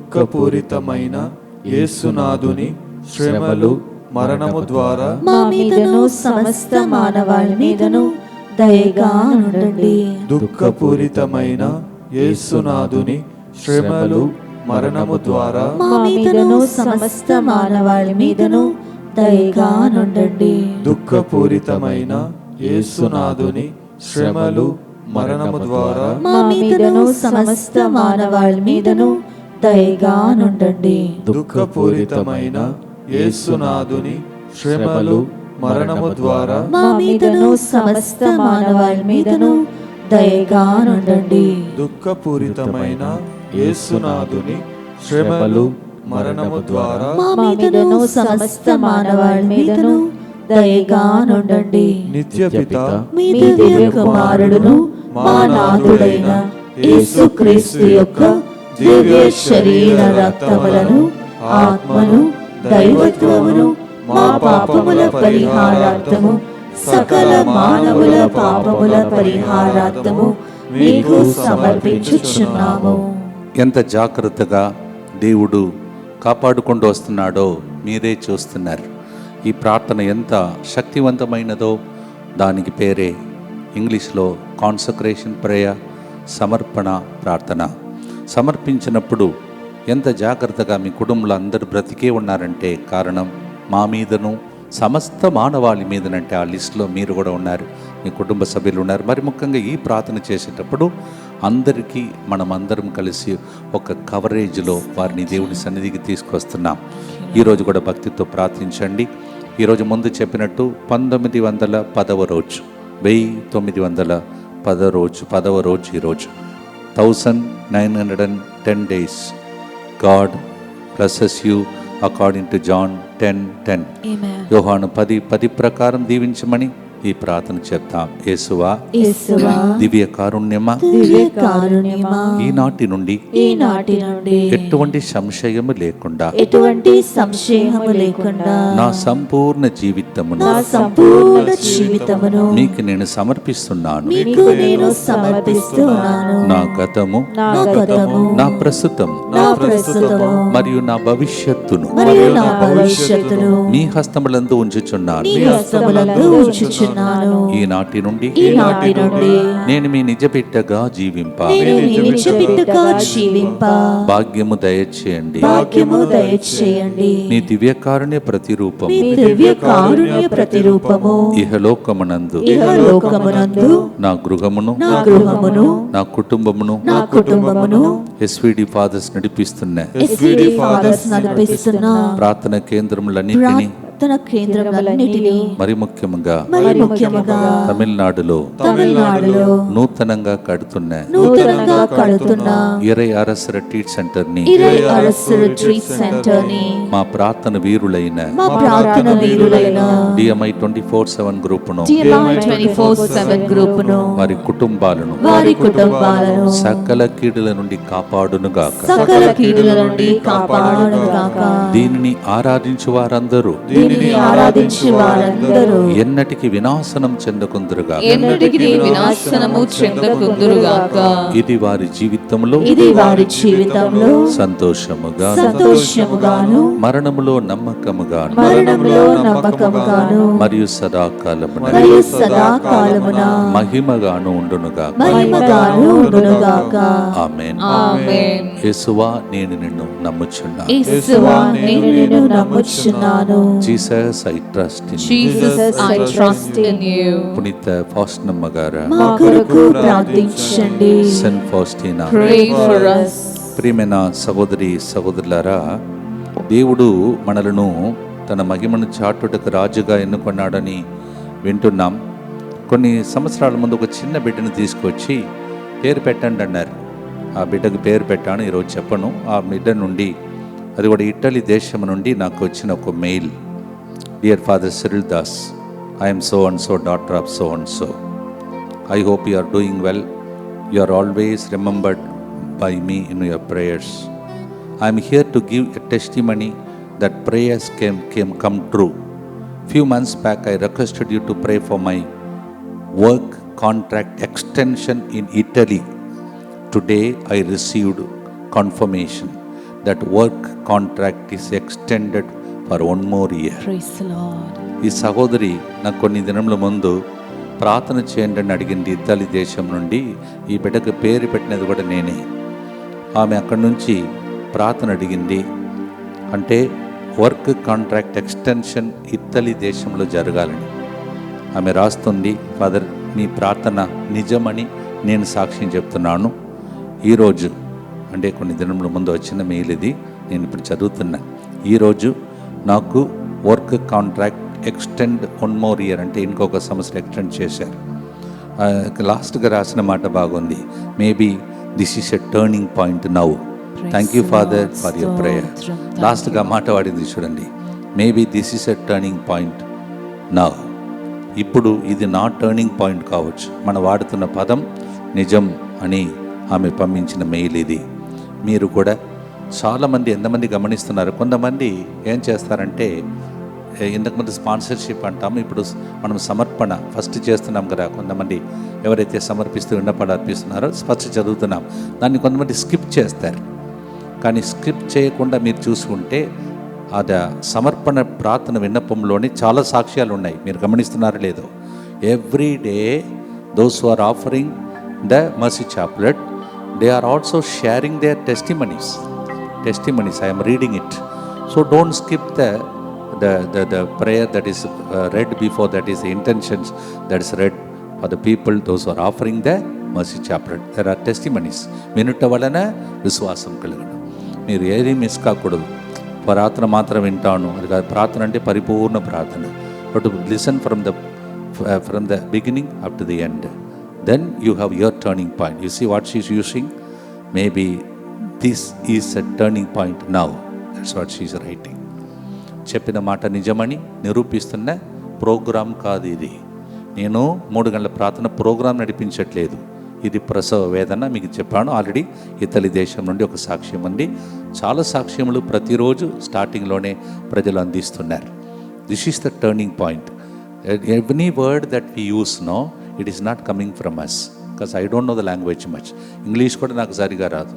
Speaker 2: దుఃఖపూరితమైన యేసునాథుని శ్రమలు మరణము ద్వారా
Speaker 3: మా మీదను సమస్త మానవాళి మీదను దయగా నుండండి.
Speaker 2: దుఃఖపూరితమైన యేసునాథుని శ్రమలు మరణము ద్వారా
Speaker 3: మా మీదను సమస్త మానవాళి మీదను దయగా నుండండి.
Speaker 2: దుఃఖపూరితమైన యేసునాథుని శ్రమలు మరణము ద్వారా
Speaker 3: మా మీదను సమస్త మానవాళి మీదను దయగా నుండండి.
Speaker 2: దుఃఖపూరితమైన యేసునాథుని శ్రమలు మరణము ద్వారా
Speaker 3: మా మీదను సమస్త మానవాళి మీదను దయగా నుండండి.
Speaker 2: దుఃఖపూరితమైన యేసునాథుని శ్రమలు మరణము ద్వారా
Speaker 3: మా మీదను సమస్త మానవాళి మీదను దయగా నుండండి.
Speaker 2: నిత్యపిత
Speaker 3: మీ దివ్య కుమారుడును మా నాథుడైన యేసుక్రీస్తు యొక్క దివ్య శరీర రక్తములను ఆత్మను దైవత్వమును మా పాపముల పరిహారార్థము సకల మానవుల పాపముల పరిహారార్థము మీకు సమర్పించుచున్నాము.
Speaker 1: ఎంత జాగ్రత్తగా దేవుడు కాపాడుకుంటూ వస్తున్నాడో మీరే చూస్తున్నారు. ఈ ప్రార్థన ఎంత శక్తివంతమైనదో దానికి పేరే ఇంగ్లీష్లో కాన్సక్రేషన్ ప్రేయర్, సమర్పణ ప్రార్థన. సమర్పించినప్పుడు ఎంత జాగ్రత్తగా మీ కుటుంబంలో అందరూ బ్రతికే ఉన్నారంటే కారణం మా మీదను సమస్త మానవాళి మీదనంటే ఆ లిస్టులో మీరు కూడా ఉన్నారు, మీ కుటుంబ సభ్యులు ఉన్నారు. మరి ముఖ్యంగా ఈ ప్రార్థన చేసేటప్పుడు అందరికీ మనమందరం కలిసి ఒక కవరేజ్లో వారిని దేవుని సన్నిధికి తీసుకొస్తున్నాం. ఈరోజు కూడా భక్తితో ప్రార్థించండి. ఈరోజు ముందు చెప్పినట్టు 1910వ రోజు, 1910వ రోజు ఈరోజు 1910 days. God blesses you according to John 10:10.
Speaker 3: Amen.
Speaker 1: యోహాను 10:10 ప్రకారం దీవించమని ఈ ప్రార్థన చెప్తాం. యేసువా,
Speaker 3: యేసువా,
Speaker 1: దివ్య కారుణ్యమా,
Speaker 3: దివ్య కారుణ్యమా,
Speaker 1: ఈనాటి నుండి ఎటువంటి సంశయము లేకుండా
Speaker 3: ఎటువంటి సంశయము లేకుండా
Speaker 1: నా సంపూర్ణ జీవితమును
Speaker 3: నా సంపూర్ణ జీవితమును
Speaker 1: మీకు నేను సమర్పిస్తున్నాను.
Speaker 3: మీకు నేను సమర్పిస్తున్నాను.
Speaker 1: నా గతము,
Speaker 3: నా గతము,
Speaker 1: నా ప్రస్తుతము
Speaker 3: నా ప్రస్తుతము
Speaker 1: మరియు నా భవిష్యత్తును
Speaker 3: మరియు నా భవిష్యత్తును
Speaker 1: మీ హస్తములందు ఉంచుచున్నాను.
Speaker 3: నీ హస్తములందు ఉంచుచున్నాను.
Speaker 1: ఈనాటి నుండి
Speaker 3: ఈనాటి నుండి
Speaker 1: నేను మీ నిజ బిడ్డగా జీవింప
Speaker 3: నేను నీ నిజ బిడ్డగా జీవింప
Speaker 1: భాగ్యము దయచేయండి.
Speaker 3: భాగ్యము దయచేయండి.
Speaker 1: నీ దివ్యకారుణ్య ప్రతిరూపము
Speaker 3: నీ దివ్య కారుణ్య ప్రతిరూపము
Speaker 1: ఇహలోకమునందు
Speaker 3: ఇహలోకమునందు
Speaker 1: నా గృహమును,
Speaker 3: నా గృహమును,
Speaker 1: నా కుటుంబమును
Speaker 3: నా కుటుంబమును
Speaker 1: ఎస్విడి ఫాదర్స్ నడిపిస్తున్న
Speaker 3: ఎస్విడి ఫాదర్స్ నడిపిస్తున్న
Speaker 1: ప్రార్థన కేంద్రములన్నిటినీ
Speaker 3: తన కేంద్రములన్నిటినీ
Speaker 1: మరి ముఖ్యముగా
Speaker 3: తమిళనాడులో
Speaker 1: నూతనంగా కడుతున్న ఇరై అరస్ రిట్రీట్ సెంటర్ ని మా ప్రార్థన వీరులైన డిఎంఐ 24/7 గ్రూపును వారి కుటుంబాలను సకల కీడుల నుండి కాపాడునుగాక. దీనిని ఆరాధించు వారందరూ ఎన్నటికి వినాశనం చెందకుందురుగా. ఇది వారి జీవితంలో సంతోషముగాను మరణములో నమ్మకముగాను మరియు సదాకాలమున మహిమగాను ఉండునుగాక. ఆమేన్. యేసువా, నేను నిన్ను నమ్ముచున్నాను. Jesus, I trust in you.
Speaker 3: Jesus, I trust in you.
Speaker 1: పునీత ఫాస్టినమ్మ గారు,
Speaker 3: మా కొరకు ప్రార్థించండి.
Speaker 1: Saint ఫాస్టినా,
Speaker 3: Pray for us.
Speaker 1: ప్రియమైన సహోదరి సహోదరులారా, దేవుడు మనలను తన మహిమను చాటుటకు రాజుగా ఎన్నుకున్నాడని వింటున్నాం. కొన్ని సంవత్సరాల ముందు ఒక చిన్న బిడ్డను తీసుకొచ్చి పేరు పెట్టండి అన్నారు. ఆ బిడ్డకు పేరు పెట్టాను, ఈరోజు చెప్పను. ఆ బిడ్డ నుండి, అది కూడా ఇటలీ దేశం నుండి నాకు వచ్చిన ఒక mail. Dear Father Cyril Das, I am so and so, daughter of so and so. I hope you are doing well. You are always remembered by me in your prayers. I am here to give a testimony that prayers come true. Few months back I requested you to pray for my work contract extension in Italy. Today I received confirmation that work contract is extended for 1 more year.
Speaker 3: Praise the Lord.
Speaker 1: ఈ సహోదరి నాకు కొన్ని దినముల ముందు ప్రార్థన చేయండి అని అడిగింది. ఇటలీ దేశం నుండి ఈ బిడ్డకు పేరు పెట్టినది కూడా నేనే. ఆమె అక్కడి నుంచి ప్రార్థన అడిగింది. అంటే వర్క్ కాంట్రాక్ట్ ఎక్స్టెన్షన్ ఇటలీ దేశంలో జరగాలని ఆమె రాస్తుంది. ఫాదర్, మీ ప్రార్థన నిజమని నేను సాక్ష్యం చెప్తున్నాను. ఈరోజు అంటే కొన్ని దినముల ముందు వచ్చిన మెయిల్ ఇది, నేను ఇప్పుడు చదువుతున్నా. ఈరోజు నాకు work contract extend 1 more year అంటే ఇంకొక సంవత్సరం ఎక్స్టెండ్ చేశారు. లాస్ట్గా రాసిన మాట బాగుంది. Maybe this is a turning point now. Thank you father for your prayer. లాస్ట్గా మాట వాడింది చూడండి. Maybe this is a turning point now. ఇప్పుడు ఇది నా టర్నింగ్ పాయింట్ కావచ్చు. మనం వాడుతున్న పదం నిజం అని ఆమె పంపించిన మెయిల్ ఇది. మీరు కూడా చాలామంది ఎంతమంది గమనిస్తున్నారు. కొంతమంది ఏం చేస్తారంటే, ఇంతకుముందు స్పాన్సర్షిప్ అంటాము, ఇప్పుడు మనం సమర్పణ ఫస్ట్ చేస్తున్నాం కదా. కొంతమంది ఎవరైతే సమర్పిస్తూ విన్నపాలు అర్పిస్తున్నారో ఫస్ట్ చదువుతున్నాం, దాన్ని కొంతమంది స్కిప్ చేస్తారు. కానీ స్కిప్ చేయకుండా మీరు చూసుకుంటే అది సమర్పణ ప్రార్థన విన్నపంలోని చాలా సాక్ష్యాలు ఉన్నాయి. మీరు గమనిస్తున్నారో లేదో. Every day those who are offering the mercy chaplet, they are also sharing their testimonies. I am reading it. So don't skip the prayer that is read before, that is the intentions that is read for the people, those who are offering the mercy chaplet. There are testimonies. వినుట వలన విశ్వాసం కలుగును. మీరు ఏది miss కాకూడదు. ప్రార్థన మాత్రం వింటాను అది కాదు. ప్రార్థన అంటే పరిపూర్ణ ప్రార్థన. But to listen from the beginning up to the end. Then you have your turning point. You see what she is using? Maybe this is a turning point now. That's what she is writing. చెప్పిన మాట నిజమని నిరూపిస్తున్న programme కాదు ఇది. నేను 3 గంటల ప్రార్థన programme నడిపించట్లేదు. ఇది ప్రసవ వేదన మీకు చెప్పాను ఆల్రెడీ. ఇతలి దేశం నుండి ఒక సాక్ష్యం ఉంది. చాలా సాక్ష్యములు ప్రతిరోజు స్టార్టింగ్లోనే ప్రజలు అందిస్తున్నారు. This is the turning point. Every word that we use no it is not coming from us, because I don't know the language much. English కూడా నాకు సరిగా రాదు.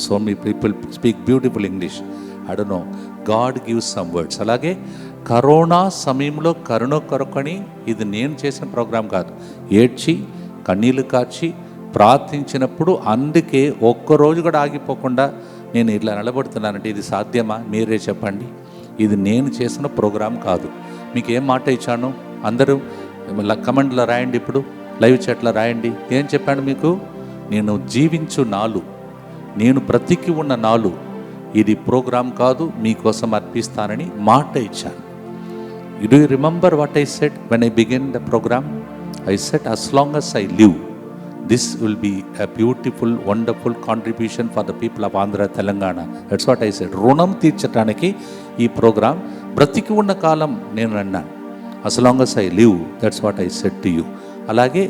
Speaker 1: So many people speak beautiful English. I don't know. God gives some words. అలాగే corona సమయంలో కరుణ కొరకని ఇది నేను చేసిన ప్రోగ్రాం కాదు. ఏడ్చి కన్నీళ్లు కార్చి ప్రార్థించినప్పుడు, అందుకే ఒక్కరోజు కూడా ఆగిపోకుండా నేను ఇట్లా నిలబడుతున్నానంటే ఇది సాధ్యమా? మీరే చెప్పండి. ఇది నేను చేసిన ప్రోగ్రాం కాదు. మీకు ఏం మాట ఇచ్చాను? అందరూ కమెంట్లో రాయండి, ఇప్పుడు లైవ్ చాట్లో రాయండి. ఏం చెప్పాను మీకు? నేను జీవించు నాలు, నేను బ్రతికి ఉన్న నాలు, ఇది ప్రోగ్రాం కాదు, మీకోసం అర్పిస్తానని మాట ఇచ్చాను. Do you remember what I said when I began the program? I said, as long as I live, this will be a beautiful, wonderful contribution for the people of Andhra, Telangana. That's what I said. రుణం తీర్చడానికి ఈ programme బ్రతికి ఉన్న కాలం నేను అన్నాను. As long as I live, that's what I said to you. అలాగే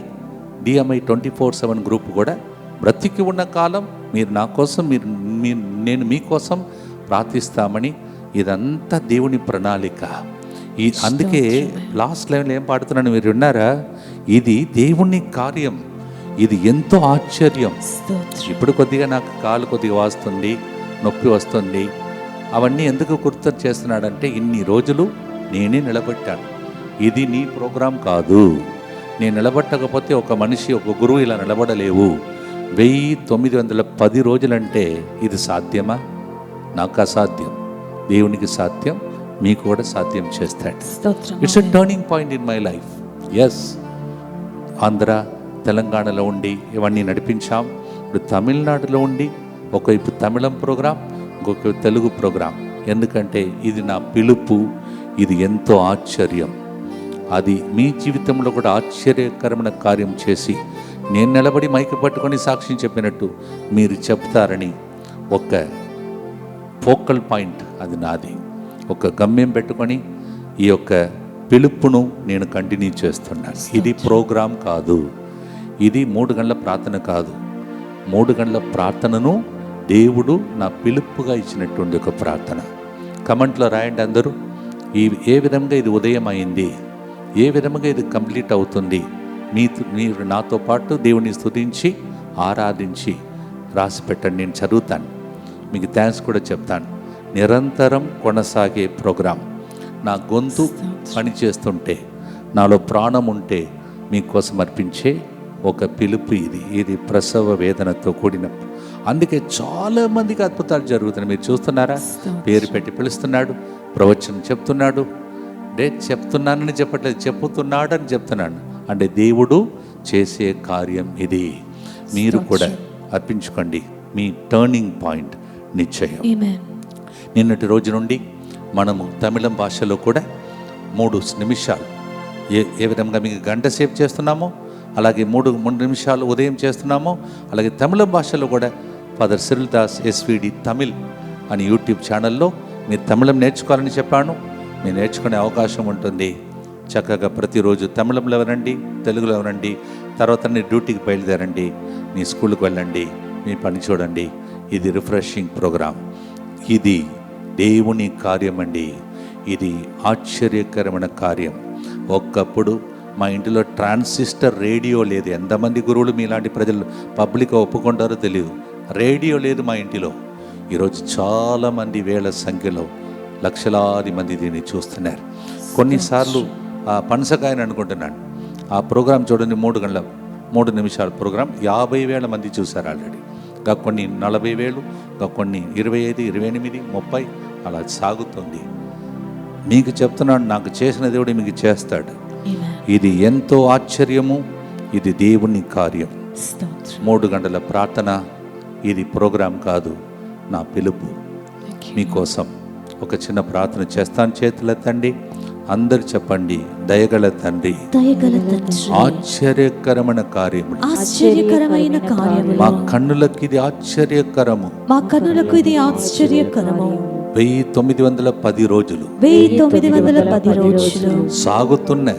Speaker 1: DMI 24/7 group కూడా బ్రతికి ఉన్న కాలం మీరు నా కోసం, నేను మీకోసం ప్రార్థిస్తామని. ఇదంతా దేవుని ప్రణాళిక. అందుకే లాస్ట్ లెవెల్ ఏం పాడుతున్నాను మీరు విన్నారా? ఇది దేవుని కార్యం, ఇది ఎంతో ఆశ్చర్యం. ఇప్పుడు కొద్దిగా నాకు కాలు కొద్దిగా వాస్తుంది, నొప్పి వస్తుంది. అవన్నీ ఎందుకు గుర్తు చేస్తున్నాడంటే ఇన్ని రోజులు నేనే నిలబెట్టాను. ఇది నీ ప్రోగ్రాం కాదు. నేను నిలబట్టకపోతే ఒక మనిషి, ఒక గురువు ఇలా నిలబడలేవు. 1910 రోజులంటే ఇది సాధ్యమా? నాకు అసాధ్యం. దేవునికి సాధ్యం, మీకు కూడా సాధ్యం చేస్తాడు. It's a turning point in my life. Yes, Andhra తెలంగాణలో ఉండి ఇవన్నీ నడిపించాం. ఇప్పుడు తమిళనాడులో ఉండి ఒకవైపు తమిళం ప్రోగ్రాం, ఇంకొక తెలుగు ప్రోగ్రాం. ఎందుకంటే ఇది నా పిలుపు, ఇది ఎంతో ఆశ్చర్యం. అది మీ జీవితంలో కూడా ఆశ్చర్యకరమైన కార్యం చేసి, నేను నిలబడి మైకి పట్టుకొని సాక్ష్యం చెప్పినట్టు మీరు చెప్తారని ఒక ఫోకల్ పాయింట్ అది నాది. ఒక గమ్యం పెట్టుకొని ఈ యొక్క పిలుపును నేను కంటిన్యూ చేస్తున్నాను. ఇది ప్రోగ్రాం కాదు, ఇది 3 గంటల ప్రార్థన కాదు. 3 గంటల ప్రార్థనను దేవుడు నా పిలుపుగా ఇచ్చినటువంటి ఒక ప్రార్థన. కమెంట్లో రాయండి అందరూ. ఏ విధంగా ఇది ఉదయం అయింది, ఏ విధంగా ఇది కంప్లీట్ అవుతుంది. మీరు నాతో పాటు దేవుని స్తుతించి ఆరాధించి రాసి పెట్టండి. నేను చదువుతాను, మీకు థ్యాంక్స్ కూడా చెప్తాను. నిరంతరం కొనసాగే ప్రోగ్రాం. నా గొంతు పనిచేస్తుంటే, నాలో ప్రాణం ఉంటే మీకోసం అర్పించే ఒక పిలుపు ఇది. ఇది ప్రసవ వేదనతో కూడిన. అందుకే చాలామందికి అద్భుతాలు జరుగుతున్నాయి. మీరు చూస్తున్నారా? పేరు పెట్టి పిలుస్తున్నాడు, ప్రవచనం చెప్తున్నాడు. చెప్తున్నానని చెప్పట్లేదు, చెప్పుతున్నాడని చెప్తున్నాను. అంటే దేవుడు చేసే కార్యం ఇది. మీరు కూడా అర్పించుకోండి. మీ టర్నింగ్ పాయింట్ నిశ్చయం. నిన్నటి రోజు నుండి మనము తమిళం భాషలో కూడా 3 నిమిషాలు ఏ విధంగా మీకు గంట సేపు చేస్తున్నామో, అలాగే 3 నిమిషాలు ఉదయం చేస్తున్నామో, అలాగే తమిళం భాషలో కూడా father Cyril Das SVD Tamil అని యూట్యూబ్ ఛానల్లో మీరు తమిళం నేర్చుకోవాలని చెప్పాను. మీరు నేర్చుకునే అవకాశం ఉంటుంది. చక్కగా ప్రతిరోజు తమిళంలో వినండి, తెలుగులో వినండి. తర్వాత నీ డ్యూటీకి బయలుదేరండి, మీ స్కూల్కి వెళ్ళండి, మీ పని చూడండి. ఇది రిఫ్రెషింగ్ ప్రోగ్రాం. ఇది దేవుని కార్యం అండి. ఇది ఆశ్చర్యకరమైన కార్యం. ఒకప్పుడు మా ఇంటిలో ట్రాన్సిస్టర్ రేడియో లేదు. ఎంతమంది గురువులు మీలాంటి ప్రజలు పబ్లిక్ ఒప్పుకుంటారో తెలియదు. రేడియో లేదు మా ఇంటిలో. ఈరోజు చాలామంది వేల సంఖ్యలో లక్షలాది మంది దీన్ని చూస్తున్నారు. కొన్నిసార్లు ఆ పనసకాయని అనుకుంటున్నాను. ఆ ప్రోగ్రాం చూడండి, 3 నిమిషాల ప్రోగ్రాం 50,000 మంది చూశారు ఆల్రెడీ. ఇంకా కొన్ని 40,000, ఇంకా కొన్ని 25, 28, 30 అలా సాగుతుంది. మీకు చెప్తున్నాను, నాకు చేసిన దేవుడు మీకు చేస్తాడు. ఇది ఎంతో ఆశ్చర్యము. ఇది దేవుని కార్యం. 3 గంటల ప్రార్థన. ఇది ప్రోగ్రాం కాదు, నా పిలుపు. మీకోసం ఒక చిన్న ప్రార్థన చేస్తాను. చేతులెత్తండి, అందరు చెప్పండి. దయగల తండ్రి, ఆశ్చర్యకరమైన కార్యములు,
Speaker 3: ఆశ్చర్యకరమైన కార్యములు
Speaker 1: మా కన్నులకు ఇది ఆశ్చర్యకరము,
Speaker 3: మా కన్నులకు ఇది ఆశ్చర్యకరము.
Speaker 1: 1910 రోజులు
Speaker 3: 1910 రోజులు
Speaker 1: సాగుతున్న